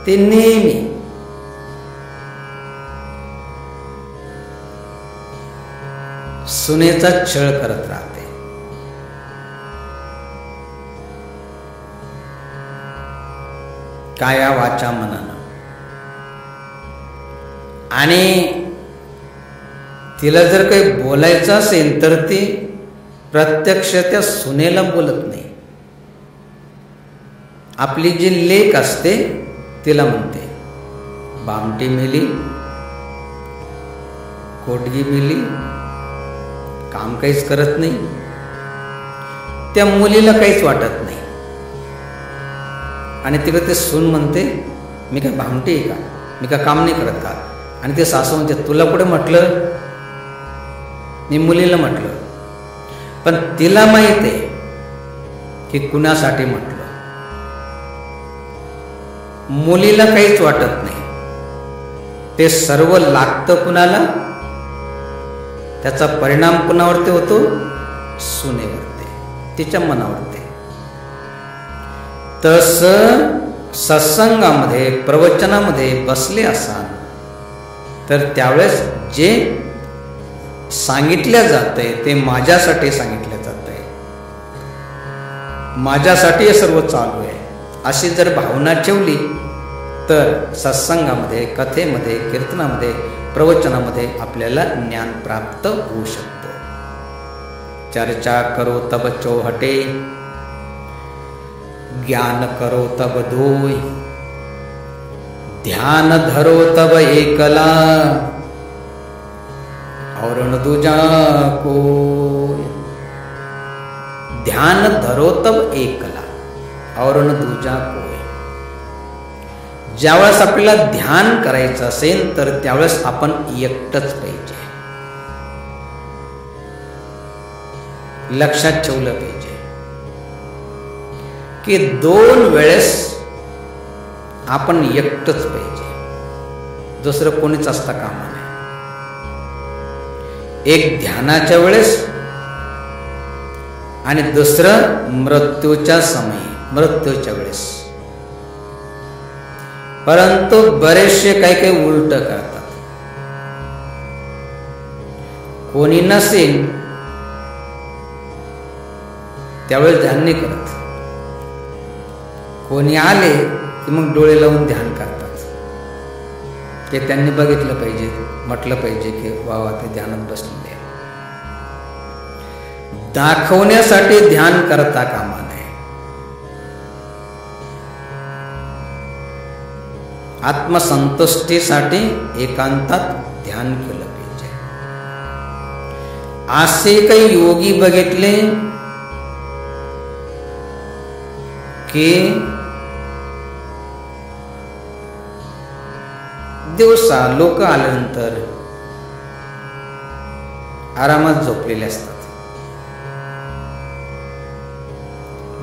ती नेहमी सुनेचा छळ करत राहते. काया वाचा मनानं. आणि तिला जर काही बोलायचं असेल तर ती प्रत्यक्ष त्या सुनेला बोलत नाही. आपली जी लेक असते तिला म्हणते बामटी मेली, कोटगी मेली, काम काहीच करत नाही. त्या मुलीला काहीच वाटत नाही. आणि तिकडे ते सून म्हणते मी काय भामटी आहे का, मी काय काम नाही करत का. आणि ते सासू म्हणते तुला कुठे म्हटलं, मी मुलीला म्हटलं. पण तिला माहित आहे की कुणासाठी म्हटलं. मुलीला काहीच वाटत नाही. ते सर्व लागतं कुणाला, त्याचा परिणाम कुणावरती होतो, सुनेवरती, तिच्या मनावरती. तसं सत्संगामध्ये प्रवचनामध्ये बसले असाल तर त्यावेळेस जे सांगितलं जातंय ते माझ्यासाठी सांगितलं जातंय, माझ्यासाठी हे सर्व चालू आहे अशी जर भावना ठेवली तर सत्संगामध्ये, कथेमध्ये, कीर्तनामध्ये, प्रवचनामध्ये आपल्याला ज्ञान प्राप्त होऊ शकतो. चर्चा करो तब चौहटे, ज्ञान करो तब दोय, ध्यान धरो तब एकला, और न दूजा कोय. ध्यान धरो तब एकला और न दूजा कोय. ज्यावेळेस आपल्याला ध्यान करायचं असेल तर त्यावेळेस आपण एकटंच पाहिजे. लक्षात ठेवलं पाहिजे की 2 वेळेस आपण एकटंच पाहिजे, दुसरं कोणीच असता कामा नये. एक ध्यानाच्या वेळेस आणि दुसरं मृत्यूच्या समयी, मृत्यूच्या वेळेस. परंतु बरेचसे काही उलट करतात. कोणी नसेल त्यावेळेस ध्यान नाही करत. कोणी आले की मग डोळे लावून ध्यान करतात. ते त्यांनी बघितलं पाहिजे, म्हटलं पाहिजे की वा ते ध्यानात बसलेले. दाखवण्यासाठी ध्यान करता कामा नये. आत्मसंतुष्टीसाठी एकांतात ध्यान केलं पाहिजे. असे काही योगी बघितले की दिवसा लोक आल्यानंतर आरामात झोपलेले असतात.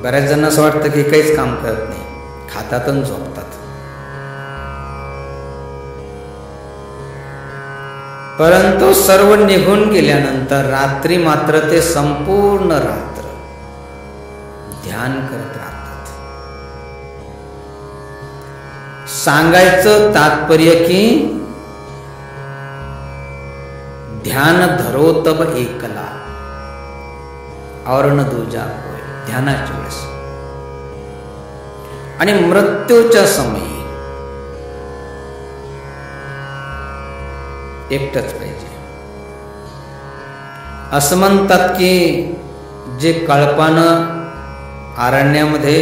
बऱ्याच जणांना असं वाटतं की काहीच काम करत नाही, खातात आणि झोपतात. परंतु सर्व निघून गेल्यानंतर रात्री मात्र ते संपूर्ण रात्र ध्यान करत राहतात. सांगायचं तात्पर्य की ध्यान धरो तब एकला और न दूजा कोय. ध्यानाच्या वेळेस आणि मृत्यूच्या समयी एकटंच पाहिजे. असं म्हणतात की जे कळपानं अरण्यामध्ये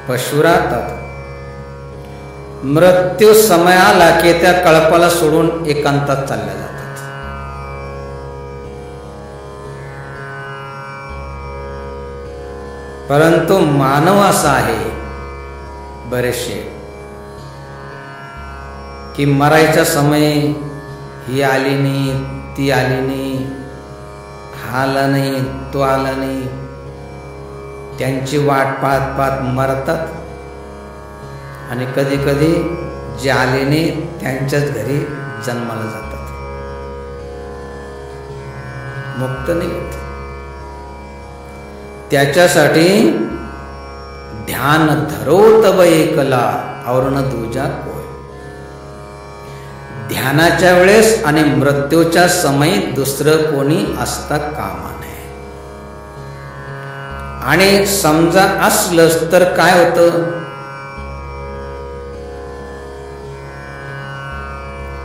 पशु राहतात, मृत्यू समय आला की त्या कळपाला सोडून एकांतात चालल्या जातात. परंतु मानव असा आहे बरेचसे की मरायचा समय ही आली नाही, ती आली नाही, हा आला नाही, तो आला नाही. त्यांची वाट पाहत पाहत मरतात. आणि कधी कधी जे आले नाही त्यांच्याच घरी जन्माला जातात, मुक्त नाही होत. त्याच्यासाठी ध्यान धरो तब एकला और न दूजा कोय. ध्यानाच्या वेळेस आणि मृत्यूच्या समयी दुसरं कोणी असता कामा नये. आणि समजा असलंच तर काय होतं?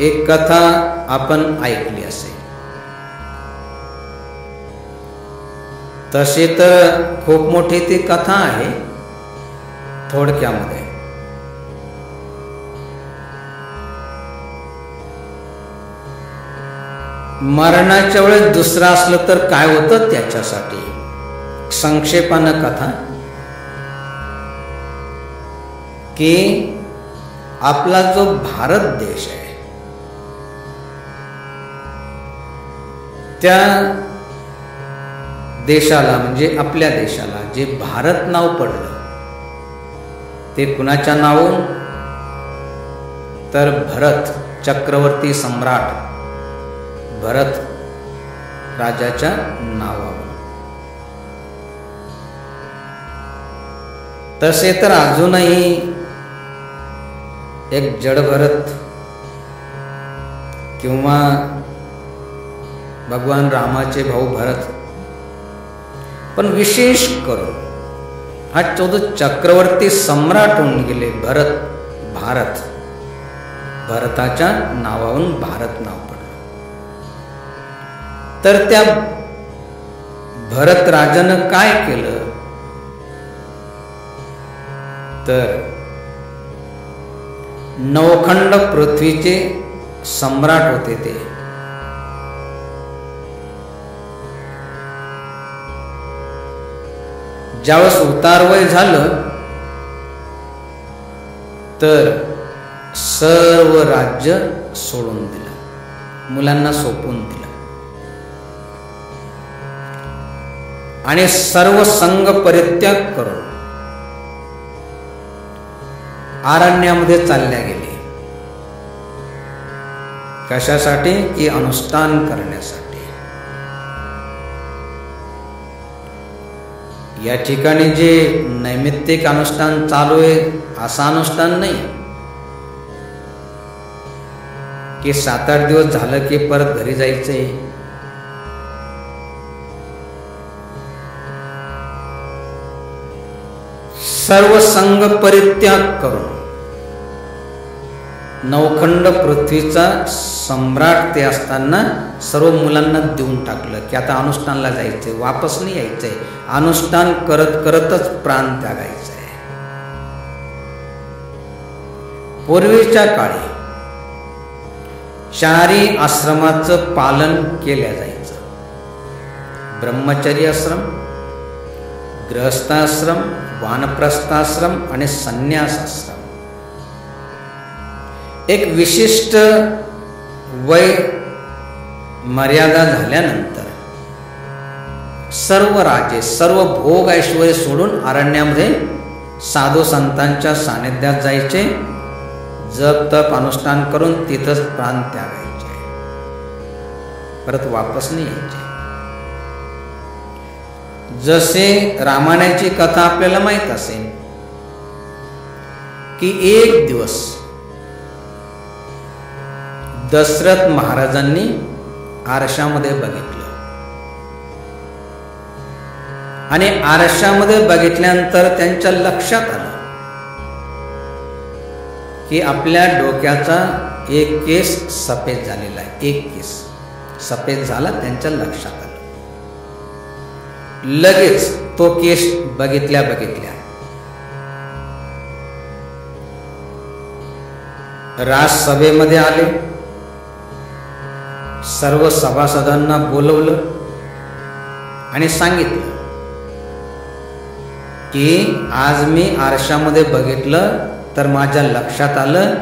एक कथा आपण ऐकली असेल. तशी तर खूप मोठी ती कथा आहे. थोडक्यामध्ये मरणाच्या वेळेस दुसरं असलं तर काय होतं त्याच्यासाठी संक्षेपानं कथा की आपला जो भारत देश आहे त्या देशाला म्हणजे आपल्या देशाला जे भारत नाव पडलं ते कुणाच्या नावावरून? तर भरत चक्रवर्ती सम्राट भरत राजाच्या नावावरून. तसे तर अजूनही एक जड भरत किंवा भगवान रामाचे भाऊ भरत, पण विशेष करून हा 14 चक्रवर्ती सम्राट होऊन गेले भरत. भारत भरताच्या नावावरून भारत नाव पडलं. तर त्या भरत राजानं काय केलं तर नवखंड पृथ्वीचे सम्राट होते ते. ज्यावेळेस उतारवय झालं तर सर्व राज्य सोडून दिलं, मुलांना सोपून दिलं आणि सर्व संघ परित्याग करून अरण्यामध्ये चालल्या गेले. कशासाठी? की अनुष्ठान करण्यासाठी. या ठिकाणी जे नैमित्तिक अनुष्ठान चालू आहे असं अनुष्ठान नाही की 7-8 दिवस झालं की परत घरी जायचंय. सर्व संघ परित्याग करून नवखंड पृथ्वीचा सम्राट ते असताना सर्व मुलांना देऊन टाकलं की आता अनुष्ठानला जायचंय, वापस नाही यायचंय. अनुष्ठान करत करतच प्राण त्यागायचंय. पूर्वीच्या काळी 4 आश्रमाचं पालन केल्या जायचं. ब्रह्मचर्य आश्रम, गृहस्थाश्रम, वानप्रस्थाश्रम आणि संन्यास आश्रम. एक विशिष्ट वय मर्यादा झाल्यानंतर सर्व राजे सर्व भोग ऐश्वर्य सोडून अरण्यामध्ये साधू संतांच्या सानिध्यात जायचे. जप तप अनुष्ठान करून तिथंच प्राण त्यागायचे, परत वापस नाही यायचे. जसे रामायणाची कथा आपल्याला माहित असेल की एक दिवस दशरथ महाराजांनी आरशामध्ये बघितलं आणि आरशामध्ये बघितल्यानंतर त्यांच्या लक्षात आलं की आपल्या डोक्याचा एक केस सफेद झालेला आहे. एक केस सफेद झाला त्यांच्या लक्षात आलं. लगेच तो केस बघितल्या राजसभेमध्ये आले. सर्व सभासदांना बोलवलं आणि सांगितलं की आज मी आरशामध्ये बघितलं तर माझ्या लक्षात आलं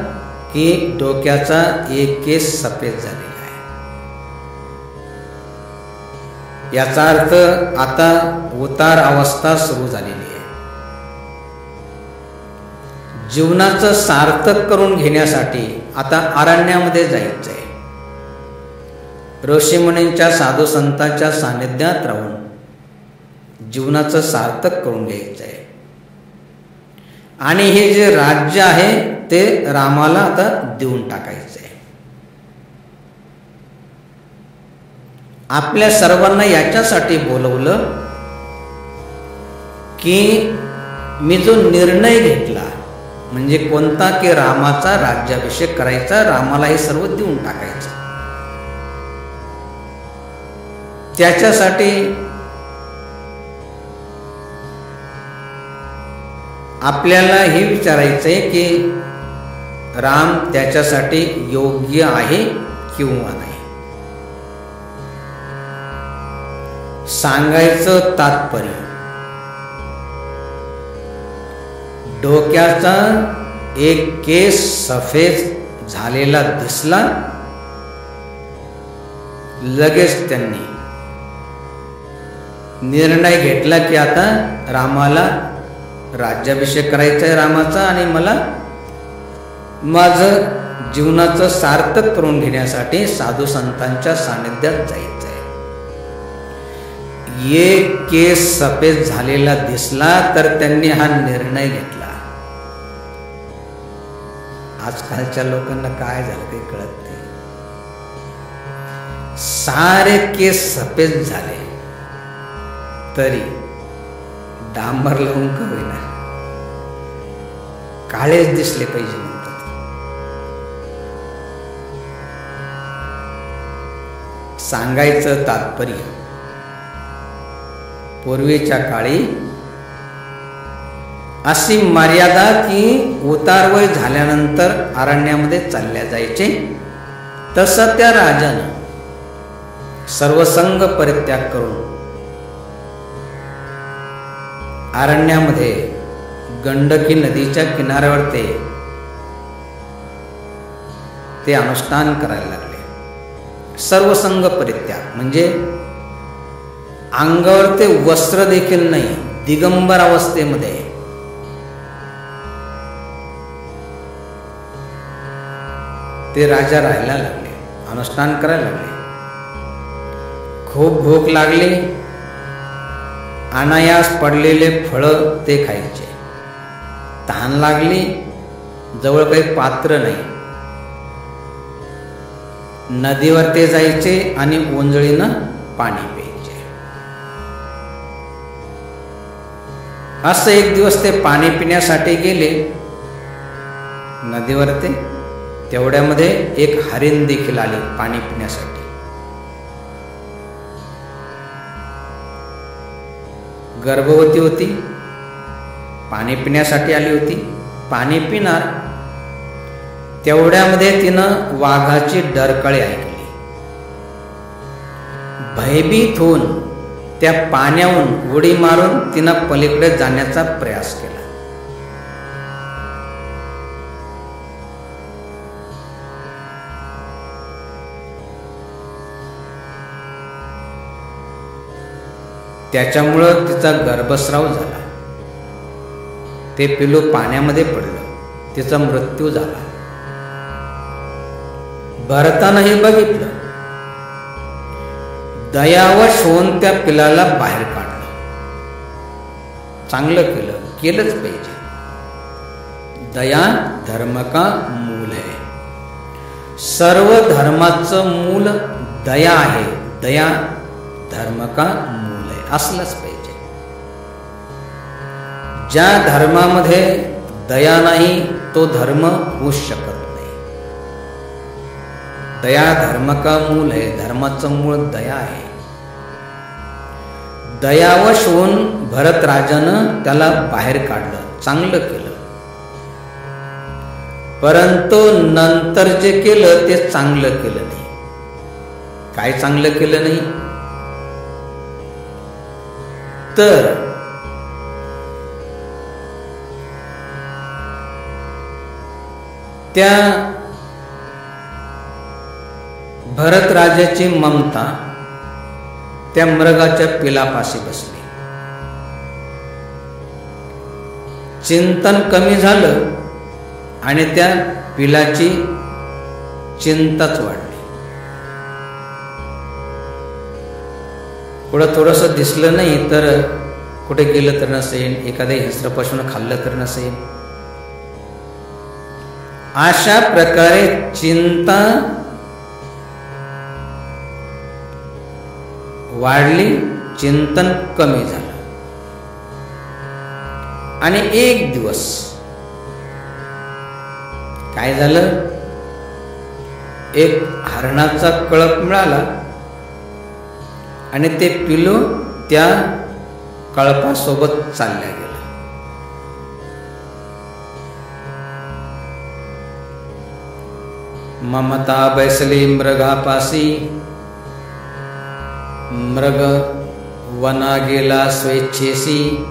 की डोक्याचा एक केस सफेद झालेला आहे. याचा अर्थ आता उतार अवस्था सुरू झालेली आहे. जीवनाचं सार्थक करून घेण्यासाठी आता अरण्यामध्ये जायचंय. ऋषीमुनींच्या साधू संतांच्या सानिध्यात राहून जीवनाचं सार्थक करून घ्यायचं आहे. आणि हे जे राज्य आहे ते रामाला आता देऊन टाकायचं आहे. आपल्या सर्वांना याच्यासाठी बोलवलं की मी जो निर्णय घेतला म्हणजे कोणता, की रामाचा राज्याभिषेक करायचा, रामाला हे सर्व देऊन टाकायचं. त्याच्यासाठी आपल्याला हे विचारायचंय की राम त्याच्यासाठी योग्य आहे किंवा नाही. सांगायचं तात्पर्य, डोक्याचा एक केस सफेद झालेला दिसला, लगेच त्यांनी निर्णय घेतला की आता रामाला राज्याभिषेक करायचा आहे रामाचा, आणि मला माझं जीवनाचं सार्थक करून घेण्यासाठी साधू संतांच्या सानिध्यात जायचं आहे. एक केस सफेद झालेला दिसला तर त्यांनी हा निर्णय घेतला. आजकालच्या लोकांना काय झालं काही कळत नाही. सारे केस सफेद झाले तरी डांबर लावून का होईना काळेच दिसले पाहिजे म्हणतात. सांगायचं तात्पर्य, पूर्वीच्या काळी अशी मर्यादा की उतारवय झाल्यानंतर अरण्यामध्ये चालल्या जायचे. तसं त्या राजानं सर्वसंग परित्याग करून अरण्यामध्ये गंडकी नदीच्या किनाऱ्यावर ते अनुष्ठान करायला लागले. सर्वसंग परित्याग म्हणजे अंगावर ते वस्त्र देखील नाही, दिगंबर अवस्थेमध्ये ते राजा राहायला लागले, अनुष्ठान करायला लागले. खूप भूक लागली, अनायास पडलेले फळं ते खायचे. तहान लागली, जवळ काही पात्र नाही, नदीवर ते जायचे आणि ओंजळीनं पाणी प्यायचे. असं एक दिवस ते पाणी पिण्यासाठी गेले नदीवर. तेवढ्यामध्ये एक हरिण देखील आली पाणी पिण्यासाठी. गर्भवती होती, पाणी पिण्यासाठी आली होती, पाणी पिणार. तेवढ्यामध्ये तिनं वाघाची डरकळी ऐकली. भयभीत होऊन त्या पाण्याहून उडी मारून तिनं पलीकडे जाण्याचा प्रयास केला. त्याच्यामुळं तिचा गर्भस्राव झाला. ते पिलू पाण्यामध्ये पडलं, तिचा मृत्यू झाला. भरतानं हे बघितलं, दयावश होऊन त्या पिलाला बाहेर काढलं. चांगलं केलंच पाहिजे. दया धर्म का मूल है. सर्व धर्माचं मूल दया आहे. दया धर्म का मूल आहे, असलंच पाहिजे. ज्या धर्मामध्ये दया नाही तो धर्म होऊ शकत नाही. दया धर्म का मूल आहे. धर्माचं मूळ दया आहे. दयावश होऊन भरत राजानं त्याला बाहेर काढलं, चांगलं केलं. परंतु नंतर जे केलं ते चांगलं केलं नाही. काय चांगलं केलं नाही तर त्या भरत राजाची ममता त्या मृगाच्या पिलापाशी बसली. चिंतन कमी झालं आणि त्या पिलाची चिंताच वाढली. पुढं थोडंसं दिसलं नाही तर कुठे गेलं तर नसेल, एखाद्या हिंस्र पशुनं खाल्लं तर नसेल. अशा प्रकारे चिंता वाढली, चिंतन कमी झालं. आणि एक दिवस काय झालं, एक हरणाचा कळप मिळाला आणि ते पिलू त्या कळपासोबत चालल्या गेलं. ममता बैसली मृगापासी, मृग वना गेला स्वेच्छेसी.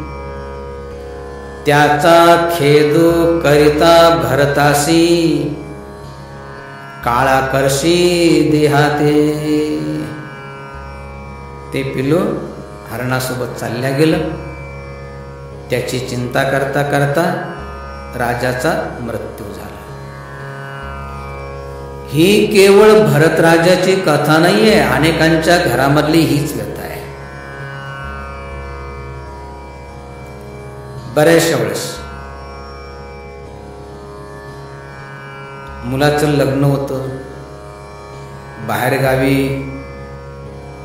त्याचा खेदू करिता भरतासी, काळा करशी देहाते. ते पिलू हरणासोबत चालल्या गेलं. त्याची चिंता करता करता राजाचा मृत्यू झाला. ही केवळ भरतराजाची कथा नाहीये, अनेकांच्या घरामधली हीच व्यथा आहे. बऱ्याचशा वेळेस मुलाचं लग्न होतं, बाहेरगावी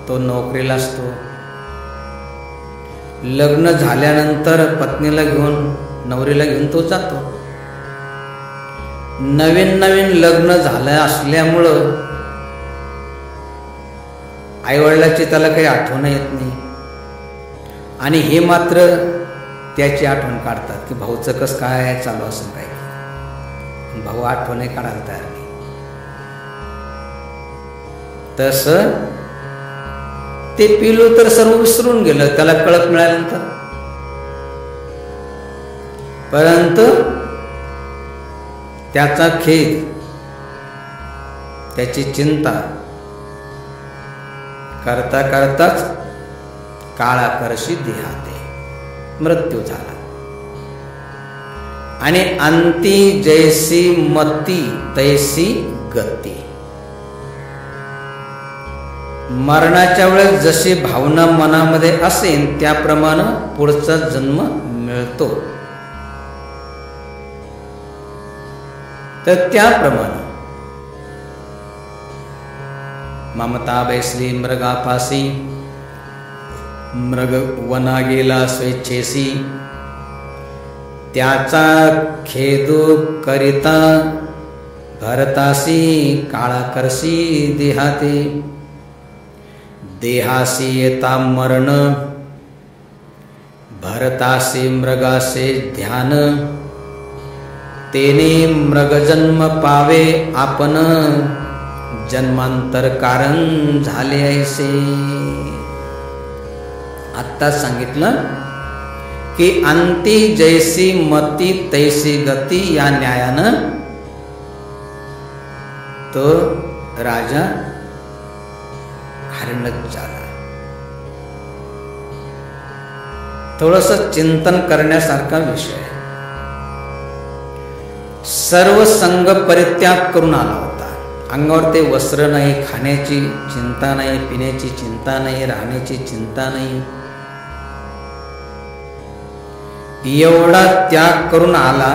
तो नोकरीला असतो. लग्न झाल्यानंतर पत्नीला घेऊन, नवरीला घेऊन तो जातो. नवीन नवीन लग्न झालं असल्यामुळं आईवडिलाची त्याला काही आठवण येत नाही. आणि हे मात्र त्याची आठवण काढतात की भाऊचं कसं काय चालू असेल काय. भाऊ आठवणी काढायला तयार नाही. तसं ते पिलू तर सर्व विसरून गेलं त्याला कळप मिळाल्यानंतर. परंतु त्याचा खेद, त्याची चिंता करता करताच काळा करशी देहाते, मृत्यू झाला. आणि अंती जैसी मती तैसी गती. मरणाच्या वेळेस जशी भावना मनामध्ये असेल त्याप्रमाणे पुढचा जन्म मिळतो. तर त्याप्रमाणे ममता बैसली मृगापासी, मृग वना गेला स्वेच्छेसी. त्याचा खेदू करिता भरतासी, काळा करशी देहाते. देहासी येता मरण, भरतासी मृगासे ध्यान. तेने मृगजन्म पावे आपण, जन्मांतर कारण झाले ऐसे. आत्ता सांगितलं की अंती जैसी मती तैसी गती या न्यायानं तो राजा हरणच झाला. थोडस चिंतन करण्यासारखा विषय. सर्व संग परित्याग करून आला होता. अंगावर ते वस्त्र नाही, खाण्याची चिंता नाही, पिण्याची चिंता नाही, राहण्याची चिंता नाही. एवढा त्याग करून आला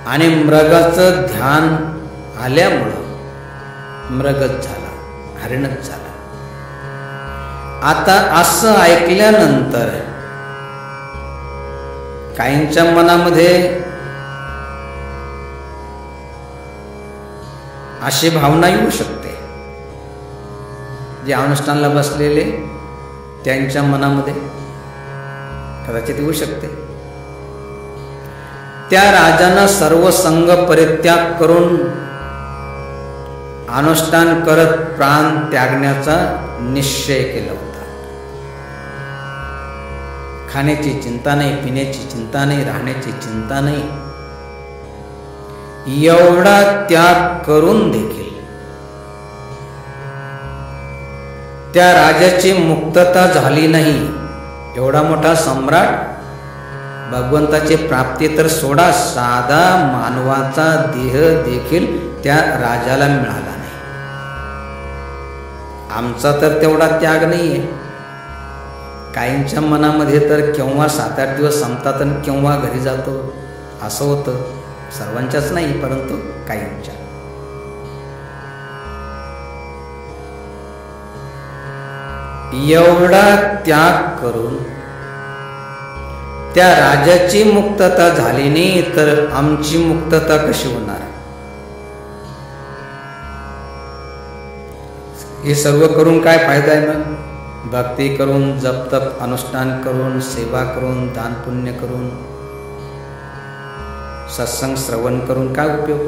आणि मृगाचं ध्यान आल्यामुळं मृगच झाला, हरिणच झाला. आता असं ऐकल्यानंतर काहींच्या मनामध्ये अशी भावना येऊ शकते. जे अनुष्ठानाला बसलेले त्यांच्या मनामध्ये कदाचित येऊ शकते. त्या राजानं सर्व संग परित्याग करून अनुष्ठान करत प्राण त्यागण्याचा निश्चय केला होता. खाण्याची चिंता नाही, पिण्याची चिंता नाही, राहण्याची चिंता नाही. एवढा त्याग करून देखील त्या राजाची मुक्तता झाली नाही. एवढा मोठा सम्राट, भगवंताची प्राप्ती तर सोडा, साधा मानवाचा देह देखील त्या राजाला मिळाला नाही. आमचा तर तेवढा त्याग नाहीये. काहींच्या मनामध्ये तर केव्हा 7-8 दिवस संपतात आणि केव्हा घरी जातो असं होतं. सर्वांच्याच नाही, परंतु काहींच्या. एवढा त्याग करून त्या राजाची मुक्तता झाली नाही तर आमची मुक्तता कशी होणार? हे सर्व करून काय फायदा आहे? मग भक्ती करून, जप तप अनुष्ठान करून, सेवा करून, दान पुण्य करून, सत्संग श्रवण करून काय उपयोग?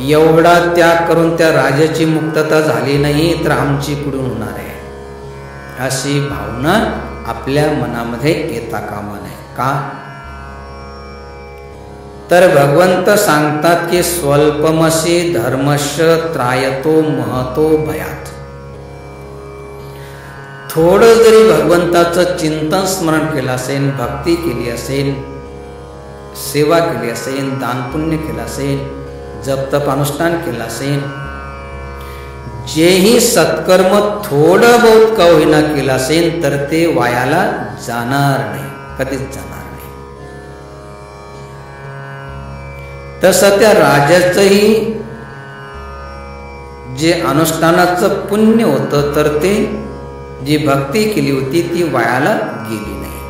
एवढा त्याग करून त्या राजाची मुक्तता झाली नाही तर आमची कुठून होणार आहे? अशी भावना आपल्या मनामध्ये येता कामा नये. का? तर भगवंत सांगतात की स्वल्पमसी धर्मस्य त्रायतो महतो भयात. थोडं जरी भगवंताचं चिंतन स्मरण केलं असेल, भक्ती केली असेल, सेवा केली असेल, दान पुण्य केलं असेल, जप तप अनुष्ठान केलं असेल, जेही सत्कर्म थोडं बहुत का होईना केलं असेल तर ते वायाला जाणार नाही, कधीच जाणार नाही. तसं त्या राजाचंही जे अनुष्ठानाचं पुण्य होतं तर ते जी भक्ती केली होती ती वायाला गेली नाही.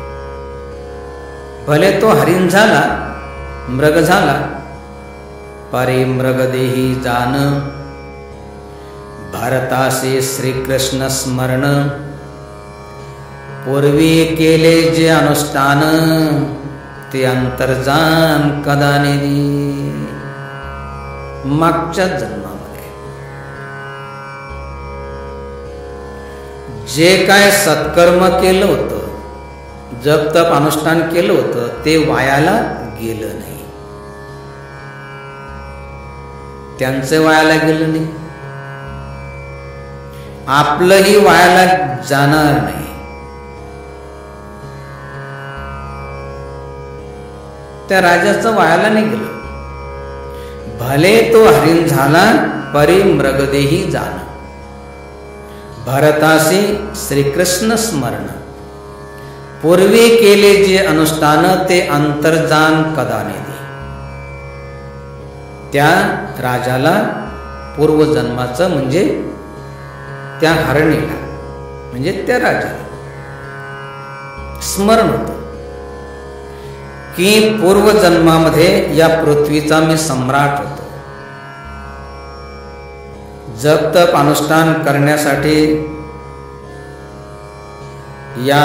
भले तो हरिण झाला, मृग झाला, परे मृग देही जान, भारतासे श्रीकृष्ण स्मरण, पूर्वी केले जे अनुष्ठान ते अंतर्जान कदा नेदी. मागच्या जन्मामध्ये जे काय सत्कर्म केलं होतं, जप तप अनुष्ठान केलं होतं ते वायाला गेलं नाही. त्यांचं वायाला गेलं नाही, आपलंही वायाला जाणार नाही. त्या राजाचं वायाला नाही गेलं. भले तो हरिण झाला, परी मृगदेही जाण, भरतासी श्रीकृष्ण स्मरण, पूर्वी केले जे अनुष्ठान ते अंतर्जान कदा नेदी. त्या राजाला पूर्वजन्माचं म्हणजे त्या हरणीला म्हणजे त्या राजाला स्मरण होतं की पूर्वजन्मामध्ये या पृथ्वीचा मी सम्राट होतो. जप तप अनुष्ठान करण्यासाठी या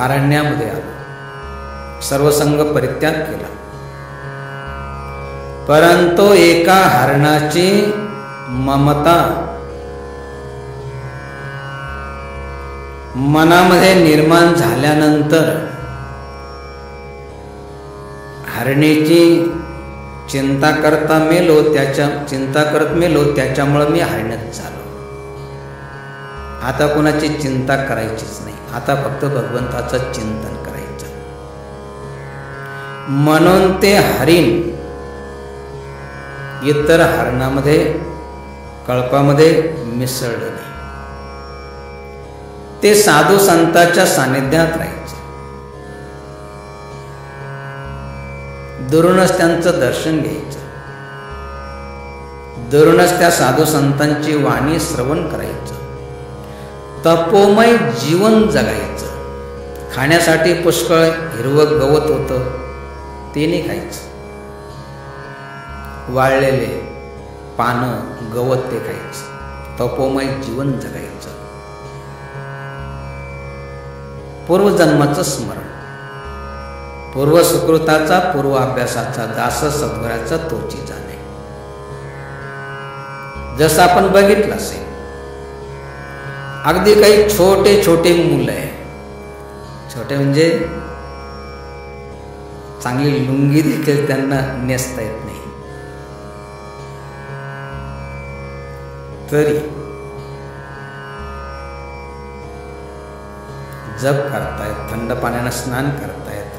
अरण्यामध्ये आलो, सर्वसंग परित्याग केला, परंतु एका हरणाची ममता मनामध्ये निर्माण झाल्यानंतर हरणीची चिंता करता मेलो, चिंता करत मेलो, त्याच्यामुळे मी हरणच झालो. आता कोणाची चिंता करायचीच नाही, आता फक्त भगवंताचं चिंतन करायचं. म्हणून ते हरिण इतर हरणामध्ये कळपामध्ये मिसळलं नाही. ते साधू संतांच्या सानिध्यात राहायचं, दुरूनच त्यांचं दर्शन घ्यायचं, दुरूनच त्या साधू संतांची वाणी श्रवण करायचं, तपोमय जीवन जगायचं. खाण्यासाठी पुष्कळ हिरवं गवत होतं ते नाही खायचं, वाळलेले पानं गवत ते खायचं, तपोमय जीवन जगायचं. पूर्वजन्माचं स्मरण, पूर्व सुकृताचा, पूर्व अभ्यासाचा, दास सद्गुराचा तोची जाणे. जसं आपण बघितलं असेल, अगदी काही छोटे छोटे मुलं आहे, छोटे म्हणजे चांगली लुंगी देखील त्यांना नेसता येत नाही, तरी जप करतायत, थंड पाण्यानं स्नान करतायत,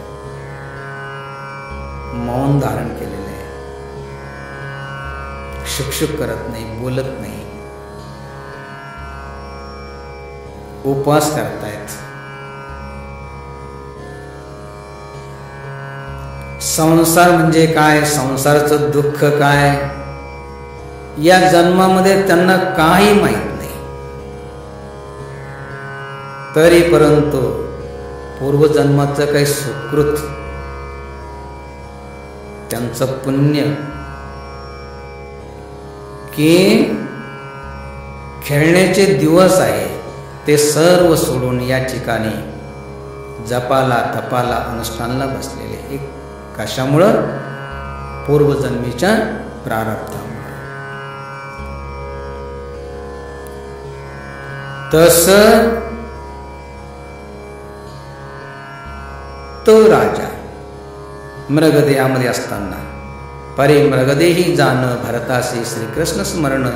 मौन धारण केलेले आहे, शुकशुक करत नाही, बोलत नाही. उपवास करतायत. संसार म्हणजे काय, संसाराचं दुःख काय, या जन्मामध्ये त्यांना काही माहित नाही. तरी परंतु पूर्वजन्माचं काही सुकृत, त्यांचं पुण्य, की खेळण्याचे दिवस आहे ते सर्व सोडून या ठिकाणी जपाला तपाला अनुष्ठानाला बसलेले. एक कशामुळं, पूर्वजन्मीच्या प्रारब्धामुळे. तस तो राजा मृगदेहामध्ये असताना परी मृगदेही जाण भरतासी श्रीकृष्ण स्मरण,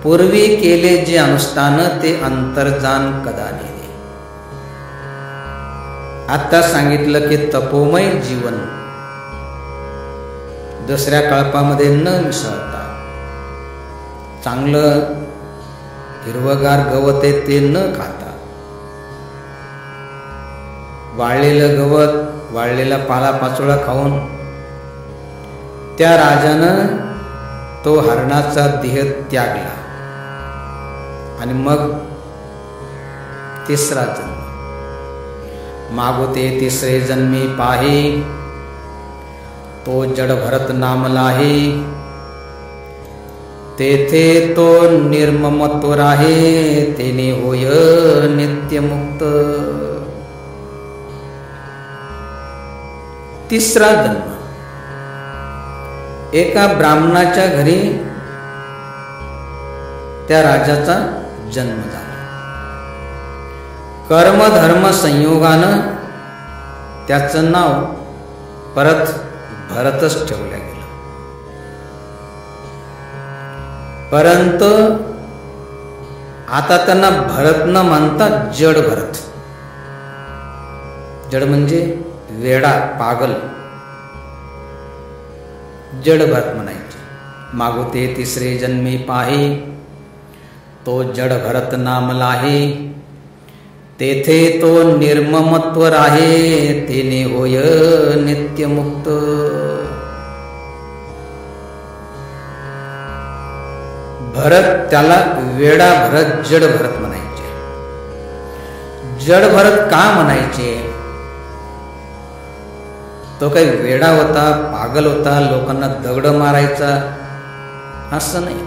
पूर्वी केले जे अनुष्ठान ते अंतर्जान कदा नेले. आता सांगितलं की तपोमय जीवन दुसऱ्या कल्पामध्ये न मिसळता, चांगलं हिरवगार गवत आहे ते न खाता, वाळलेलं गवत, वाळलेला पालापाचोळा खाऊन त्या राजानं तो हरणाचा देह त्यागला. आणि मग तिसरा जन्म, मागोते तिसरे जन्मी पाहे, तो जड भरत नाम लाहे, तेथे तो निर्ममत्व राहे, तेने होय नित्यमुक्त. तिसरा जन्म, एका ब्राह्मणाच्या घरी त्या राजाचा जन्म झाला. कर्मधर्म संयोगानं त्याचं नाव परत भरतच ठेवलं गेलं. परंतु आता त्यांना भरत न म्हणतात जड भरत. जड म्हणजे वेडा, पागल, जड भरत म्हणायचे. मागोते तिसरे जन्मी पाहे, तो जड भरत नाम लाहे, तेथे तो निर्ममत्व राहे, तेने होय नित्यमुक्त. भरत त्याला वेडा भरत, जड भरत म्हणायचे. जड भरत का म्हणायचे? तो काही वेडा होता, पागल होता, लोकांना दगड मारायचा असं नाही.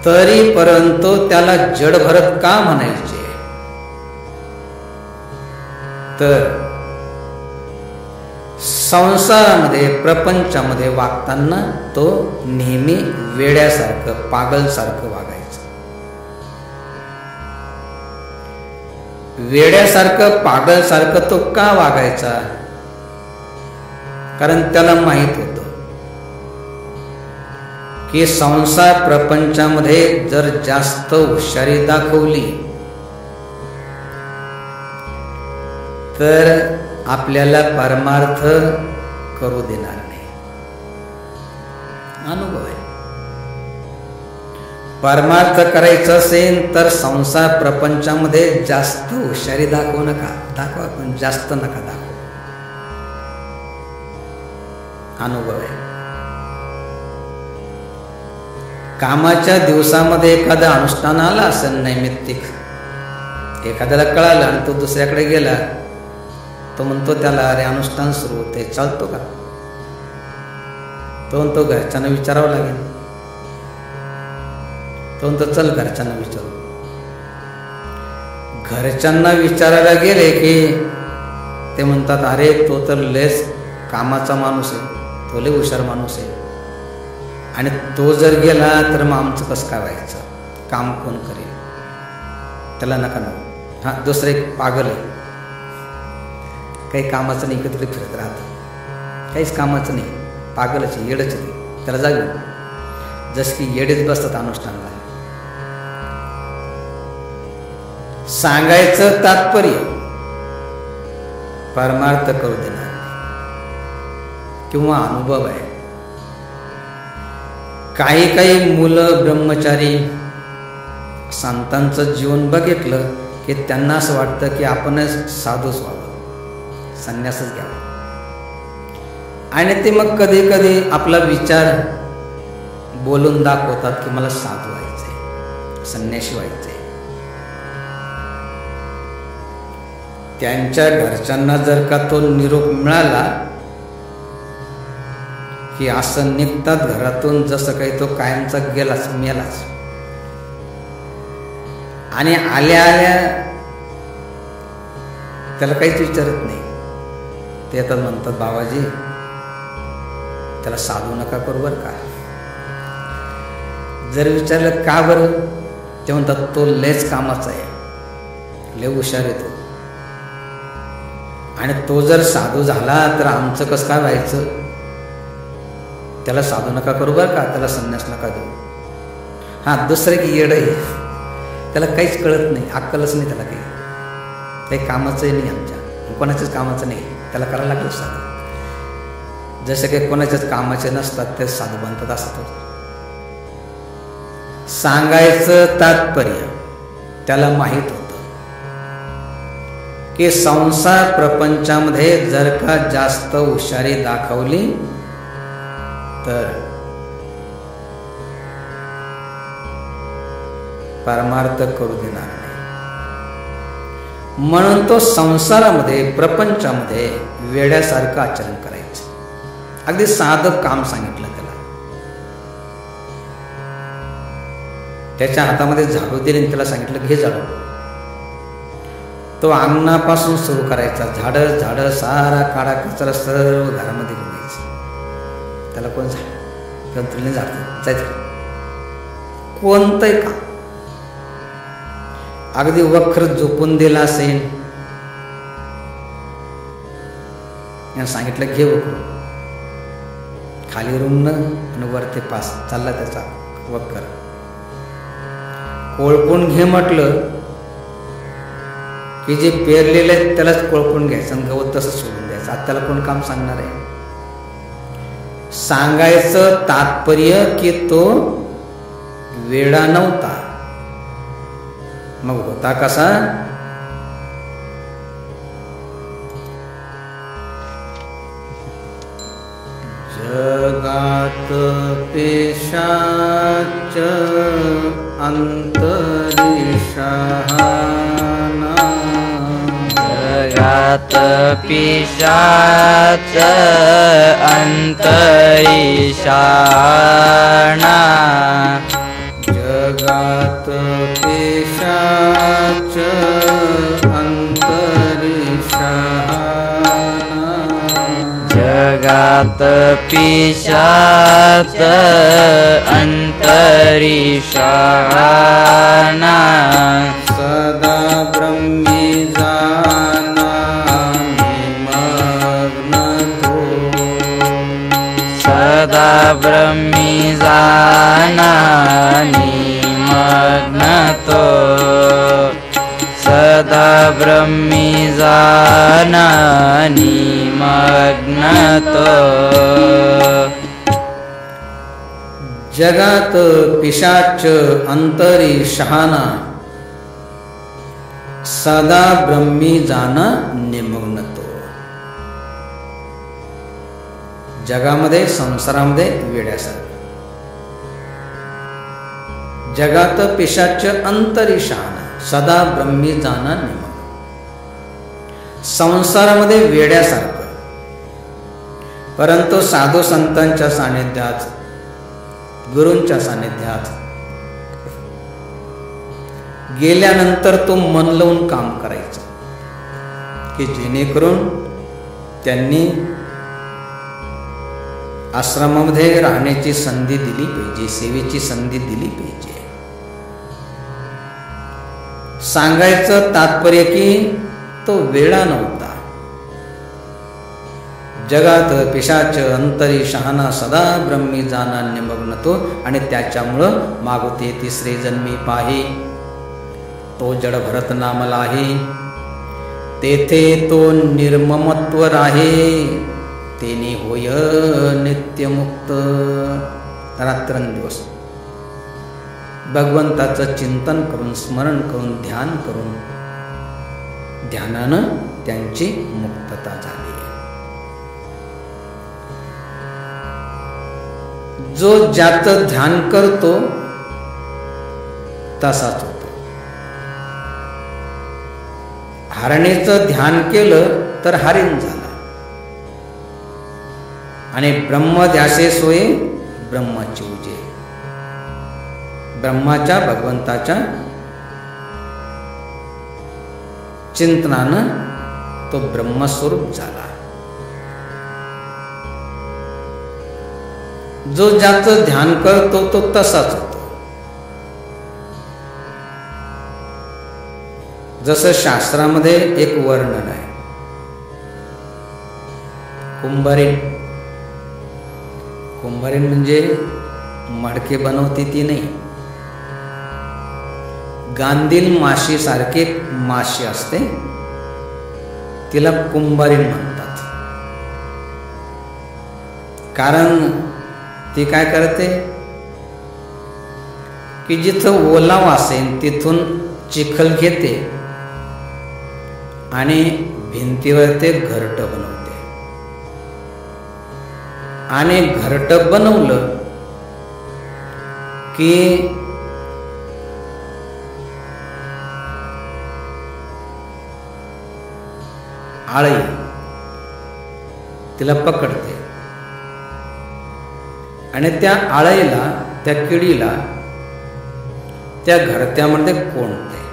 तरी परंतु त्याला जड भरत का म्हणायचे? तर संसारामध्ये, प्रपंचामध्ये वागताना तो नेहमी वेड्यासारखं, पागलसारखं वागायचं. वेड्यासारखं, पागलसारखं तो का वागायचा? कारण त्याला माहित होतं की संसार प्रपंचामध्ये जर जास्त हुशारी दाखवली तर आपल्याला परमार्थ करू देणार नाही. अनुभव आहे. परमार्थ करायचं असेल तर संसार प्रपंचामध्ये जास्त हुशारी दाखवू नका, दाखवा पण जास्त नका दाखवू. अनुभव आहे. कामाच्या दिवसामध्ये एखादा अनुष्ठान आला असेल नैमित्तिक, एखाद्याला कळालं आणि तो दुसऱ्याकडे गेला, तो म्हणतो त्याला अरे अनुष्ठान सुरू होते, चालतो का? तो म्हणतो घरच्यांना विचारावं लागेल. तो म्हणतो चल घरच्यांना विचारू. घरच्यांना विचारायला गेले की ते म्हणतात अरे तो तर लयच कामाचा माणूस आहे, तो लय हुशार माणूस आहे, आणि तो जर गेला तर मग आमचं कसं काय व्हायचं, काम कोण करेल, त्याला नका नको. हा दुसरं एक पागल आहे, काही कामाचं नाही, एकत्र फिरत राहतं, काहीच कामाचं नाही, पागलच आहे, येडच आहे, त्याला जाऊ. जस की येडेच बसतात अनुष्ठानाला. सांगायचं तात्पर्य परमार्थ करू देणार किंवा अनुभव आहे. काही काही मुलं ब्रह्मचारी संतांचं जीवन बघितलं की त्यांना असं वाटतं की आपणच साधूच व्हावं, संन्यासच घ्यावा. आणि ते मग कधी कधी आपला विचार बोलून दाखवतात की मला साधू व्हायचंय, संन्यासी व्हायचंय. त्यांच्या घरच्यांना जर का तो निरोप मिळाला की असं निघतात घरातून जसं काही तो कायमचा गेलाच, मेलाच. आणि आल्या आल्या त्याला काहीच विचारत नाही. ते आता म्हणतात बाबाजी त्याला साधू नका करू बरं का. जर विचारलं का बरं, ते म्हणतात तो लयच कामाचा आहे, लय हुशार आहे तो, आणि तो जर साधू झाला तर आमचं कसं काय व्हायचं, त्याला साधू नका करू बरं का, त्याला संन्यास नका देऊ. हां, दुसरं की येड आहे, त्याला काहीच कळत नाही, अक्कलच नाही त्याला, काही कामाचंही नाही, आमच्या कोणाच्याच कामाचं नाही, त्याला करायला लागलं साधू. जसं काही कोणाच्याच कामाचे नसतात ते साधू बनतात असं. सांगायचं तात्पर्य त्याला माहीत होतं की संसार प्रपंचामध्ये जर का जास्त हुशारी दाखवली तर परमार्थ करू देणार नाही. म्हणून तो संसारामध्ये प्रपंचामध्ये वेड्यासारखं आचरण करायचं. अगदी साधं काम सांगितलं त्याला, त्याच्या हातामध्ये झाडू दिली आणि त्याला सांगितलं घे झाडू. तो अंगणापासून सुरू करायचा, झाडं झाडं सारा काडा कचरा सर्व घरामध्ये घेऊन यायचं. त्याला कोण झाड झाडतं जायचं कोणतंही काम. अगदी वक्र झोपून दिला असेल, सांगितलं घे वक्र, खाली रुमन आणि वरती पास चालला त्याचा वक्र. कोळपून घे म्हटलं की जे पेरलेले आहेत त्यालाच कोळपून घ्यायचं आणि गवत तसं सोडून द्यायचं. आता त्याला कोण काम सांगणार आहे. सांगायचं तात्पर्य की तो वेडा नव्हता. मग होता कसा, जगात पेशाच अंतरिषाना, जगात पिशाच अंतरिषाना, जगात पेशाच अंतरिषाना, जगात पिशाच अंतरिषाना, सदा ब्रह्मी जाना निमग्न तो, सदा ब्रह्मी जाना निमग्न तो, सदा ब्रह्मी जाना निमग्न तो. जगात पिशाच अंतरी शहाना, सदा ब्रह्मी जाना निमग्न तो. जगामध्ये संसारामध्ये वेड्यासारखं. जगात पिशाच अंतरी शहाना, सदा ब्रह्मी जाना निमग्न. संसारामध्ये वेड्यासारखं, परंतु साधू संतांच्या सानिध्यात, गुरूंच्या सानिध्यात गेल्यानंतर तो मन लावून काम करायचं की जेणेकरून त्यांनी आश्रमामध्ये राहण्याची संधी दिली पाहिजे, सेवेची संधी दिली पाहिजे. सांगायचं तात्पर्य की तो वेडा नव्हता. जगात पिशाच अंतरी शहाना, सदा ब्रह्मी जाना निमग्न तो. आणि त्याच्यामुळं मागुते तिसरे जन्मी पाही, तो जड भरत नाम लाही, तेथे तो निर्ममत्व राहे, तेने होय नित्यमुक्त. रात्रंदिवस भगवंताचं चिंतन करून, स्मरण करून, ध्यान करून, ध्यानानं त्यांची मुक्तता झाली. जो ज्याचं ध्यान करतो तसाच होतो. हरणीचं ध्यान केलं तर हरिण झाला. आणि ब्रह्मध्यासे सोय ब्रह्माची उजे. ब्रह्माच्या, भगवंताच्या चिंतनानं तो ब्रह्मस्वरूप झाला. जो ज्याचं ध्यान करतो तो तसाच होतो. जसं शास्त्रामध्ये एक वर्णन आहे. कुंभारीण म्हणजे मडके बनवते ती नाही. गांधील माशी सारखे माशी असते, तिला कुंभारीण म्हणतात. कारण ती काय करते की जिथं ओलावा असेल तिथून चिखल घेते आणि भिंतीवर ते घरटं बनवते. आणि घरटं बनवलं की आळी तिला पकडते आणि त्या आळईला, त्या किडीला त्या घरट्यामध्ये कोंडते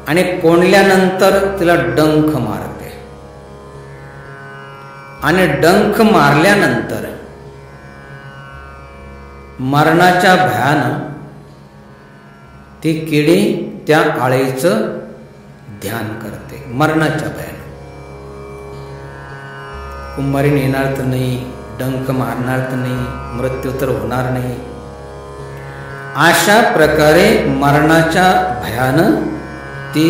आणि कोंडल्यानंतर तिला डंख मारते. आणि डंख मारल्यानंतर मरणाच्या भयानं ती किडी त्या आळीचं ध्यान करते. मरणाच्या भयानं कुंभारीण येणार तर नाही, डंख मारणार तर नाही, मृत्यू तर होणार नाही. अशा प्रकारे मरणाच्या भयानं ती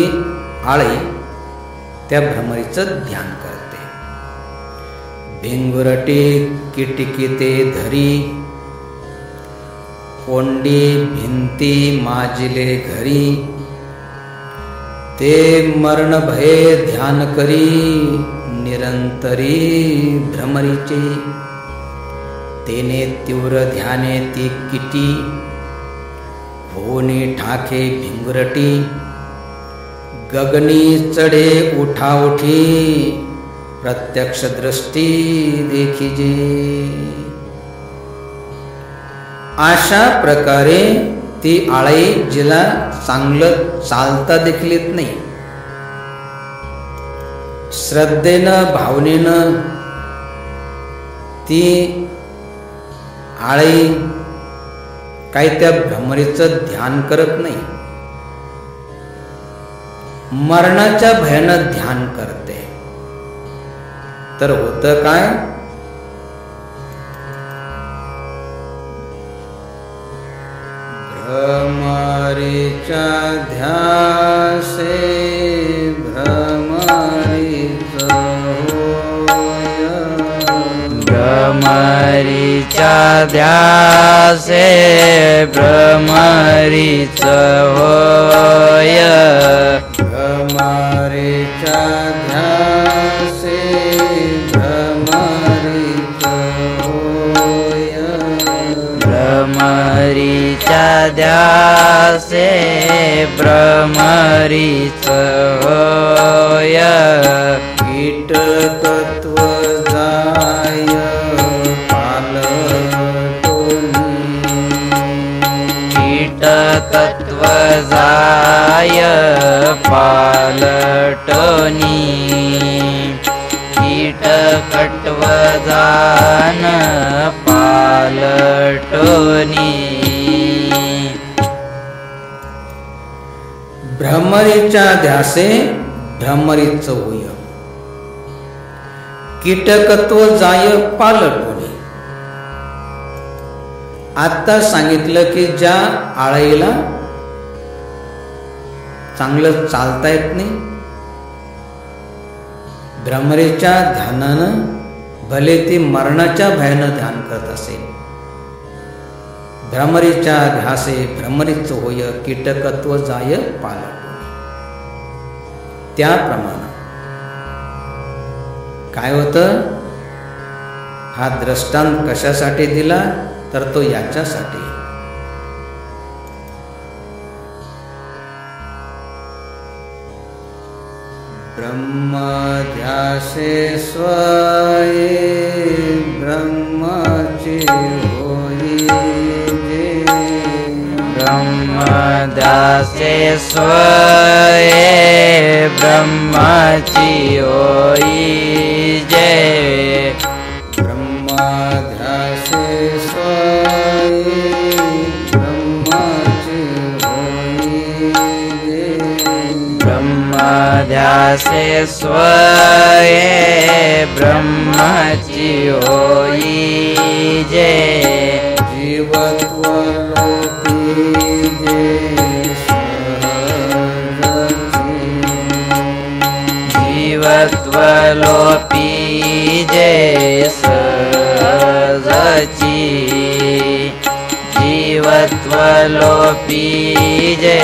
आळी त्या भ्रमरीचं ध्यान करते. भिंगुरटे किटकिते धरी, कोंडी भिंती माजिले घरी, ते मरण भये ध्यान करी, निरंतरी भ्रमरीचे. तेने तीव्र ध्याने ती किटी, होने ठाके भिंगुरटी, गगनी चढे उठाउठी, प्रत्यक्ष दृष्टी देखिजे. अशा प्रकारे ती आळी, जिला चांगलं चालता देखील येत नाही, श्रद्धेनं, भावनेनं ती आळी काही त्या भ्रमरीचं ध्यान करत नाही, मरणाच्या भयानं ध्यान करते. तर होतं काय, भ्रमरीच्या ध्यासे भ्रमरीचं होय, भ्रमरीच्या ध्यासे भ्रमरीचं होय, भ्रमरीच्या ध्यासे भ्रमरीचं होय, भ्रमरीच्या ध्यासे भ्रमरीचं होय, कीटकत्व जाय कीटकत्व जाय पालटोनी, कीटकत्व जान पालटोनी. भ्रमरीच्या ध्यासे भ्रमरीचं होय, कीटकत्व जाय पालटोनी. आता सांगितलं की ज्या आळईला चांगलं चालता येत नाही, भ्रमरीच्या ध्यानानं भले ती मरणाच्या भयानं ध्यान करत असेल, भ्रमरीच्या ध्यासे भ्रमरीच होय कीटकत्व जाय पालटून. त्याप्रमाणे काय होतं? हा दृष्टांत कशासाठी दिला तर तो याच्यासाठी, ब्रह्मध्यासे स्वये ब्रह्मची होई जे. ब्रह्मध्यासे स्वये ब्रह्मची होई जे. ब्रह्मध्यासे स्वये ब्रह्मची होई जे. ब्रह्मध्यासे स्वये ब्रह्मची होई जे. जीवत्व लोपी जे सहजची. जीवत्व लोपी जे सहजची. जीवत्व लोपी जे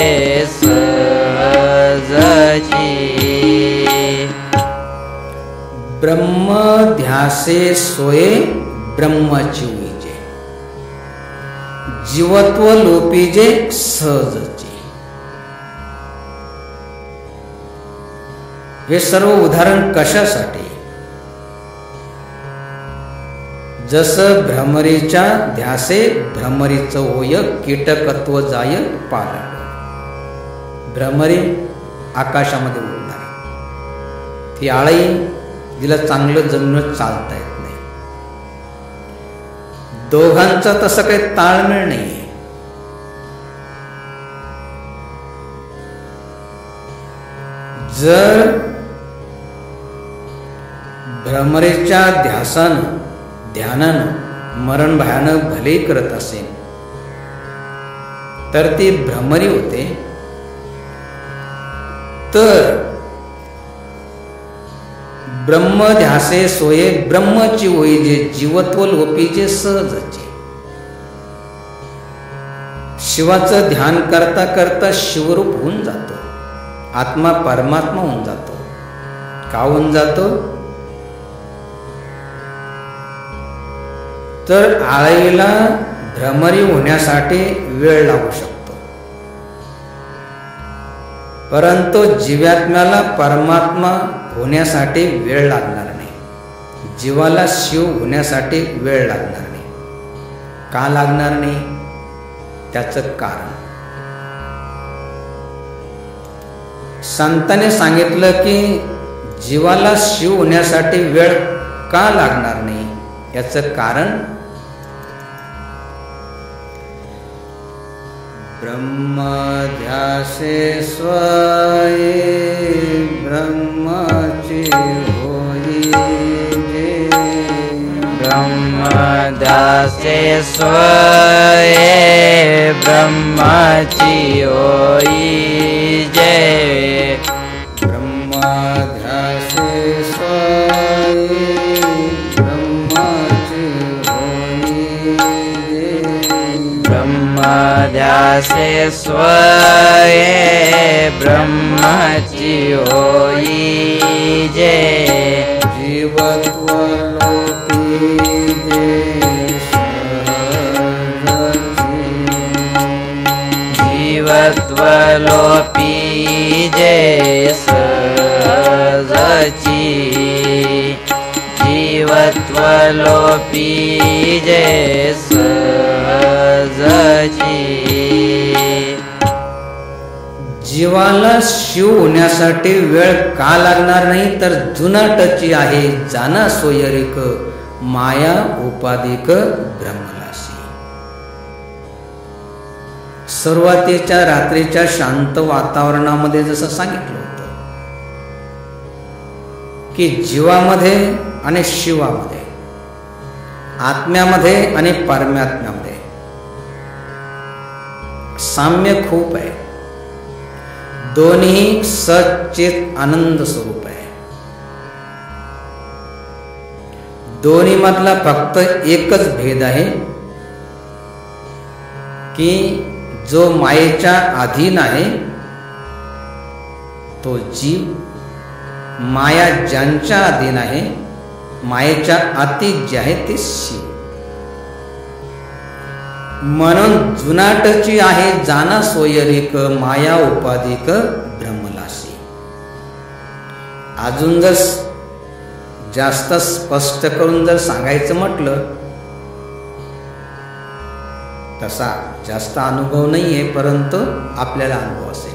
सहजची. ब्रह्मध्यासे सोये ब्रह्मची उईजे. जीवत्व लोपीजे सहजची. हे सर्व उदाहरण कशासाठी? जसं भ्रमरीच्या ध्यासे भ्रमरीचं होय कीटकत्व जाय पालट. भ्रमरी आकाशामध्ये उडणारी ती आळी, तिला चांगलं जमणं चालता येत नाही. दोघांचा तसं काही ताळमेळ नाही. जर भ्रमरीच्या ध्यानानं मरण भयानक भले करत असेल तर ती भ्रमरी होते. तर ब्रह्मध्यासे सोये ब्रह्मची होई जे जीवत्व लोपीचे सहजचे. शिवाचं ध्यान करता करता शिवरूप होऊन जातो. आत्मा परमात्मा होऊन जातो. का होऊन जातो? तर आळीला भ्रमरी होण्यासाठी वेळ लागू शकतो, परंतु जीवात्म्याला परमात्मा होण्यासाठी वेळ लागणार नाही. जीवाला शिव होण्यासाठी वेळ लागणार नाही. का लागणार नाही? त्याचं कारण संतांनी सांगितलं की जीवाला शिव होण्यासाठी वेळ का लागणार नाही, याचं कारण ब्रह्मध्यासे स्वये ब्रह्मची होई जे. ब्रह्मध्यासे स्वये ब्रह्मची होई जे. ब्रह्मध्यासे स्वये ब्रह्मची होई जे. ब्रह्मध्यासे स्वये ब्रह्मची होई जे. जीवत्व लोपी जे सहजची. जीवत्व लोपी जे सहजची. जीवत्व लोपी जे सहजची. जीवाला शिव होण्यासाठी वेळ का लागणार नाही, तर जुनाटची आहे जाना सोयरिक माया उपाधिक ब्रह्मलासी. सुरुवातीच्या रात्रीच्या शांत वातावरणामध्ये जसं सांगितलं होतं की जीवामध्ये आणि शिवामध्ये, आत्म्यामध्ये आणि परमात्म्यामध्ये साम्य खूप आहे. दोन्ही सच्चित आनंद स्वरूप आहे. दोन्ही मधला फक्त एकच भेद आहे की जो मायेच्या अधीन आहे तो जीव, माया ज्यांच्या अधीन आहे, मायेच्या अतीत जे आहे ते शिव. म्हणून जुनाटची आहे जाना सोयरिक, माया उपाधिक ब्रह्मलासी. अजून जर जास्त स्पष्ट करून जर सांगायचं म्हटलं, तसा जास्त अनुभव नाहीये, परंतु आपल्याला अनुभव असेल.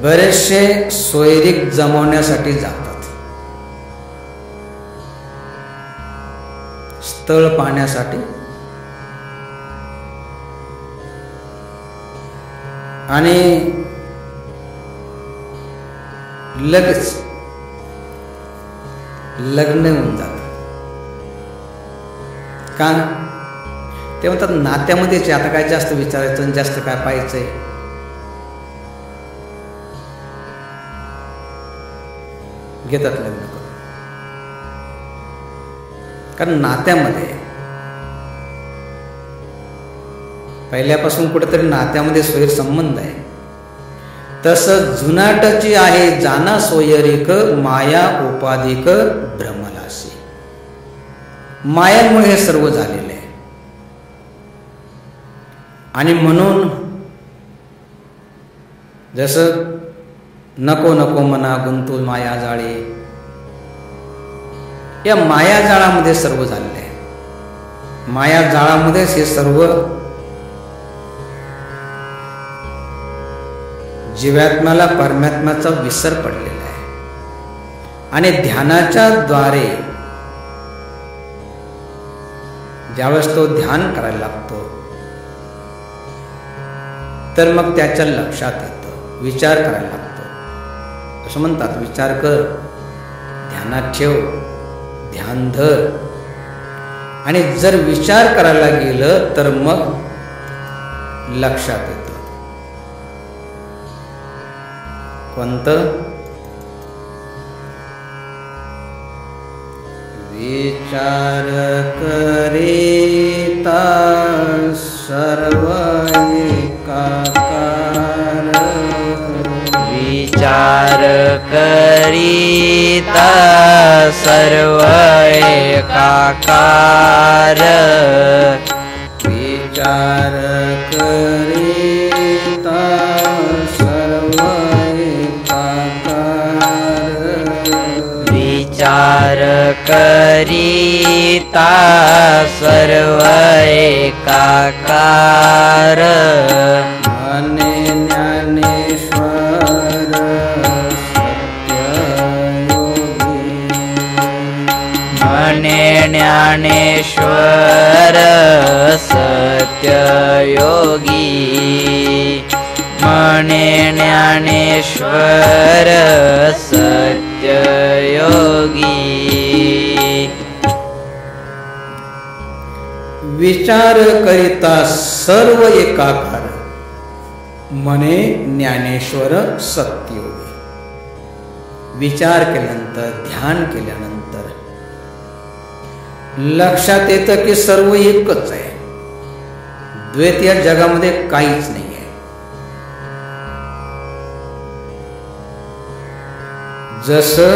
बरेचसे सोयरीक जमवण्यासाठी जातात, स्थळ पाहण्यासाठी, आणि लगेच लग्न होऊन जात. का? ते म्हणतात नात्यामध्येच आता काय जास्त विचारायचं, जास्त काय पाहायचंय. घेतात लग्न करून, कारण नात्यामध्ये पहिल्यापासून कुठेतरी नात्यामध्ये सोयीर संबंध आहे. तसं जुनाटची आहे जाना सोयरिक, माया उपाधिक ब्रह्मलासी. मायामुळे हे सर्व झालेलं आहे. आणि म्हणून जसं नको नको मना गुंतू माया जाळे, या माया जाळामध्ये सर्व झालेलं आहे. माया जाळामध्येच हे सर्व जीवात्म्याला परमात्म्याचा विसर पडलेला आहे. आणि ध्यानाच्या द्वारे ज्यावेळेस तो ध्यान करायला लागतो, तर मग त्याच्या लक्षात येतं, विचार करायला लागतो. असं म्हणतात, विचार कर, ध्यानात ठेव, ध्यान धर. आणि जर विचार करायला गेलं तर मग लक्षात येतं. कोणतं? विचार करिता सर्व एकाकार, विचार करिता सर्व एकाकार, विचार करिता सर्व एकाकार, विचार करिता सर्व एकाकार. म्हणे ज्ञानेश्वर सत्ययोगी, म्हणे ज्ञानेश्वर सत्ययोगी, म्हणे ज्ञानेश्वर सत्ययोगी. विचार करिता सर्व एकाकार, म्हणे ज्ञानेश्वर सत्ययोगी. विचार केल्यानंतर, ध्यान केल्यानंतर लक्षात येतं की सर्व एकच आहे, द्वैत या जगामध्ये काहीच नाही आहे. जसं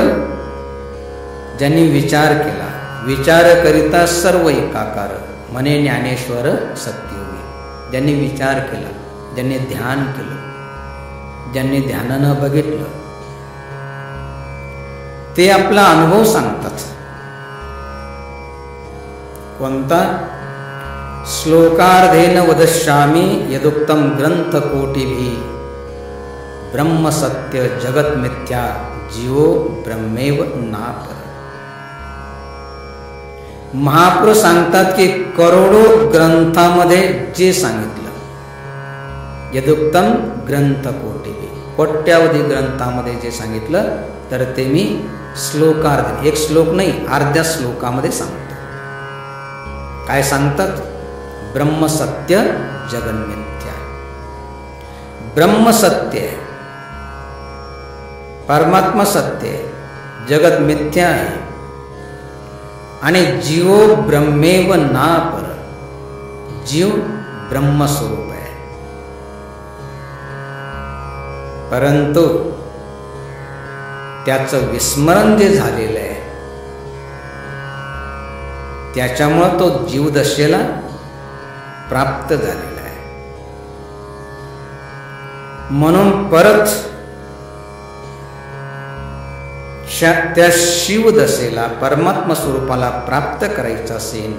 ज्यांनी विचार केला, विचार करिता सर्व एकाकार, म्हणे ज्ञानेश्वर सत्ययोगी. ज्यांनी विचार केला, ज्यांनी ध्यान केलं, ज्यांनी ध्यानानं बघितलं, ते आपला अनुभव सांगतात. कोणता? श्लोकार्धेन वदश्यामी यदुक्तम ग्रंथ कोटिभी, ब्रह्म सत्य जगत मिथ्या जीवो ब्रह्मेव नापर. महापुरुष सांगतात की करोडो ग्रंथामध्ये जे सांगितलं, यदुक्तम ग्रंथ कोटिभी, कोट्यावधी ग्रंथामध्ये जे सांगितलं, तर ते मी श्लोकार्ध, एक श्लोक नाही, अर्ध्या श्लोकामध्ये सांगतो. काय सांगतात? ब्रह्म सत्य जगन मिथ्या. ब्रह्म सत्य आहे, परमात्मा सत्य आहे, जगत मिथ्या आहे. आणि जीवो ब्रह्मेव नापर, जीव ब्रह्मस्वरूप आहे, परंतु त्याचं विस्मरण जे झालेलं आहे त्याच्यामुळं तो जीवदशेला प्राप्त झालेला आहे. म्हणून परत त्या शिवदशेला परमात्मा स्वरूपाला प्राप्त करायचं असेल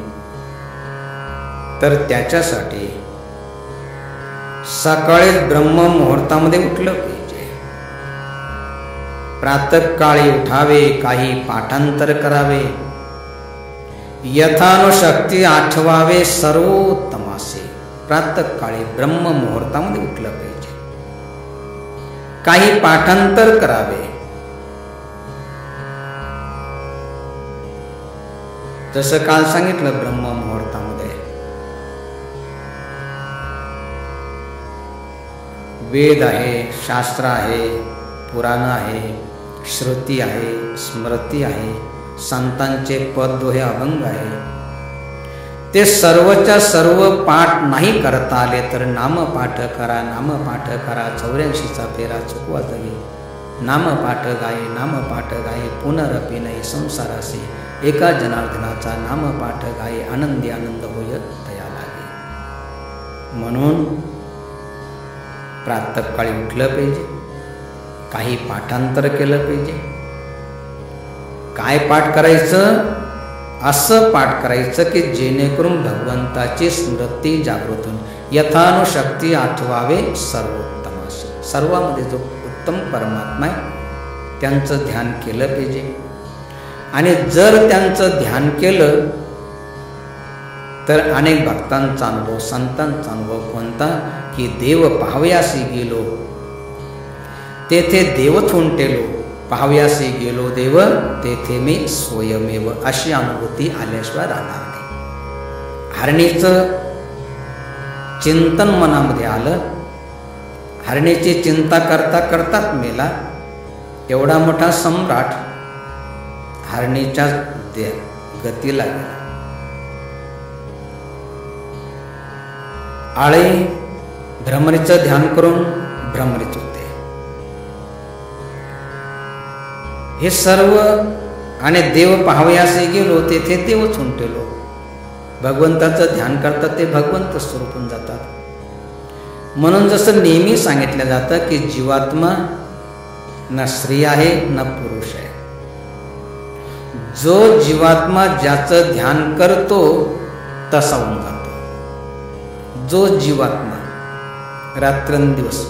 तर त्याच्यासाठी सकाळी ब्रह्म मुहूर्तामध्ये उठलं पाहिजे. प्रातःकाळी उठावे, काही पाठांतर करावे, यथानुशक्ती आठवावे सर्वोत्तमासे. प्रातःकाळी ब्रह्म मुहूर्तामध्ये उठलं पाहिजे, काही पाठांतर करावे. जसं काल सांगितलं, ब्रह्म मुहूर्तामध्ये वेद आहे, शास्त्र आहे, पुराण आहे, श्रुती आहे, स्मृती आहे, संतांचे पददोहे अभंग आहे. ते सर्वच्या सर्व पाठ नाही करता आले तर नामपाठ करा, नामपाठ करा, 84चा फेरा चुकवा तरी. नामपाठ गाये, नामपाठ गाये, पुनरपी नाही संसारासे. एका जनार्दनाचा नामपाठ गाये, आनंदी आनंद होय तया लागे. म्हणून प्रातःकाळी उठलं पाहिजे, काही पाठांतर केलं पाहिजे. काय पाठ करायचं? असं पाठ करायचं की जेणेकरून भगवंताची स्मृती जागृत होऊन यथानुशक्ती आठवावे सर्वोत्तमास. सर्वामध्ये जो उत्तम परमात्मा आहे त्यांचं ध्यान केलं पाहिजे. आणि जर त्यांचं ध्यान केलं तर अनेक भक्तांचा अनुभव, संतांचा अनुभव कोणता की देव पाहावयासी गेलो तेथे देव थोंटेलो, पाहावयासी गेलो देव तेथे मी स्वयमेव. अशी अनुभूती आल्याशिवाय राहणार नाही. हरणीचं चिंतन मनामध्ये आलं, हरणीची चिंता करता करताच मेला. एवढा मोठा सम्राट हरणीच्या गतीला गेला. आळे भ्रमरीचं ध्यान करून भ्रमरीत होते. हे सर्व आणि देव पाहावयासे गेलो तेथे देव थोंटेलो. भगवंताचं ध्यान करतात ते भगवंत स्वरूपून जातात. म्हणून जसं नेहमी सांगितलं जातं की जीवात्मा न स्त्री आहे न पुरुष आहे. जो जीवात्मा ज्याचं ध्यान करतो तसा होऊन जातो. जो जीवात्मा रात्रंदिवस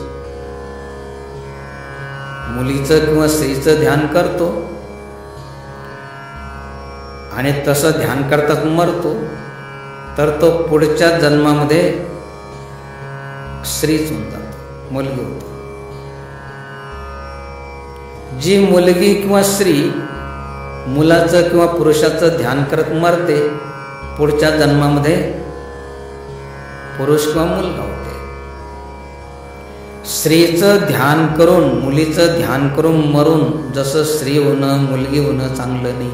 मुलीचं किंवा स्त्रीचं ध्यान करतो आणि तसं ध्यान करताच मरतो तर तो पुढच्या जन्मामध्ये स्त्रीच होऊन जातो, मुलगी होतो. जी मुलगी किंवा स्त्री मुलाचं किंवा पुरुषाचं ध्यान करत मरते, पुढच्या जन्मामध्ये पुरुष किंवा मुलगा होते. स्त्रीचं ध्यान करून, मुलीचं ध्यान करून मरून जसं स्त्री होणं मुलगी होणं चांगलं नाही,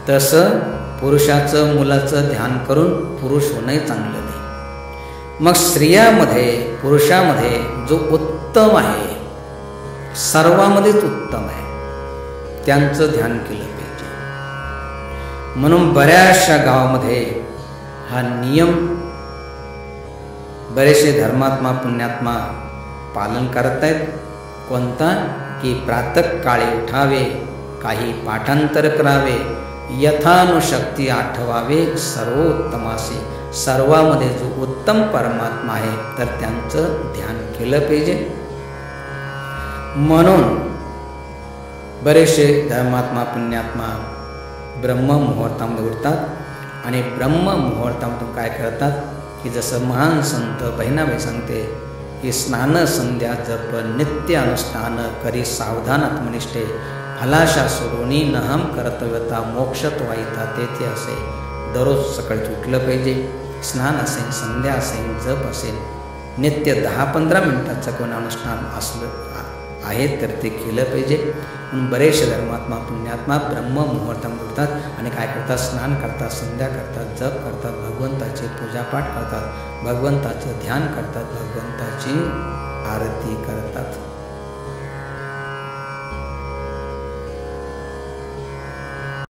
तसं पुरुषाचं मुलाचं ध्यान करून पुरुष होणंही चांगलं नाही. मग स्त्रियामध्ये पुरुषामध्ये जो उत्तम आहे, सर्वामध्येच उत्तम आहे, त्यांचं ध्यान केलं पाहिजे. म्हणून बऱ्याचशा गावामध्ये हा नियम बरेचसे धर्मात्मा पुण्यात्मा पालन करत आहेत. कोणता की प्रातःकाळी उठावे, काही पाठांतर करावे, यथानुशक्ती आठवावे सर्वोत्तमासे. सर्वामध्ये जो उत्तम परमात्मा आहे तर त्यांचं ध्यान केलं पाहिजे. म्हणून बरेचसे धर्मात्मा पुण्यात्मा ब्रह्म मुहूर्तामध्ये उठतात आणि ब्रह्म मुहूर्तामधून काय करतात की जसं महान संत बहिणाबाई सांगते की स्नान संध्या जप नित्य अनुष्ठान करी सावधान आत्मनिष्ठे फलाशा सोडूनी नहम कर्तव्यता मोक्षत वाईता तेथे असे. दररोज सकाळी उठलं पाहिजे. स्नान असेल, संध्या असेल, जप असेल, नित्य 10-15 मिनिटाचं कोण अनुष्ठान असलं आहे तर ते केलं पाहिजे. पण बरेचसे धर्मात्मा पुण्यात्मा ब्रह्म मुहूर्तम उठतात आणि काय करतात, स्नान करतात, संध्या करतात, जप करतात, भगवंताची पूजापाठ करतात, भगवंताचं ध्यान करतात, भगवंताची आरती करतात.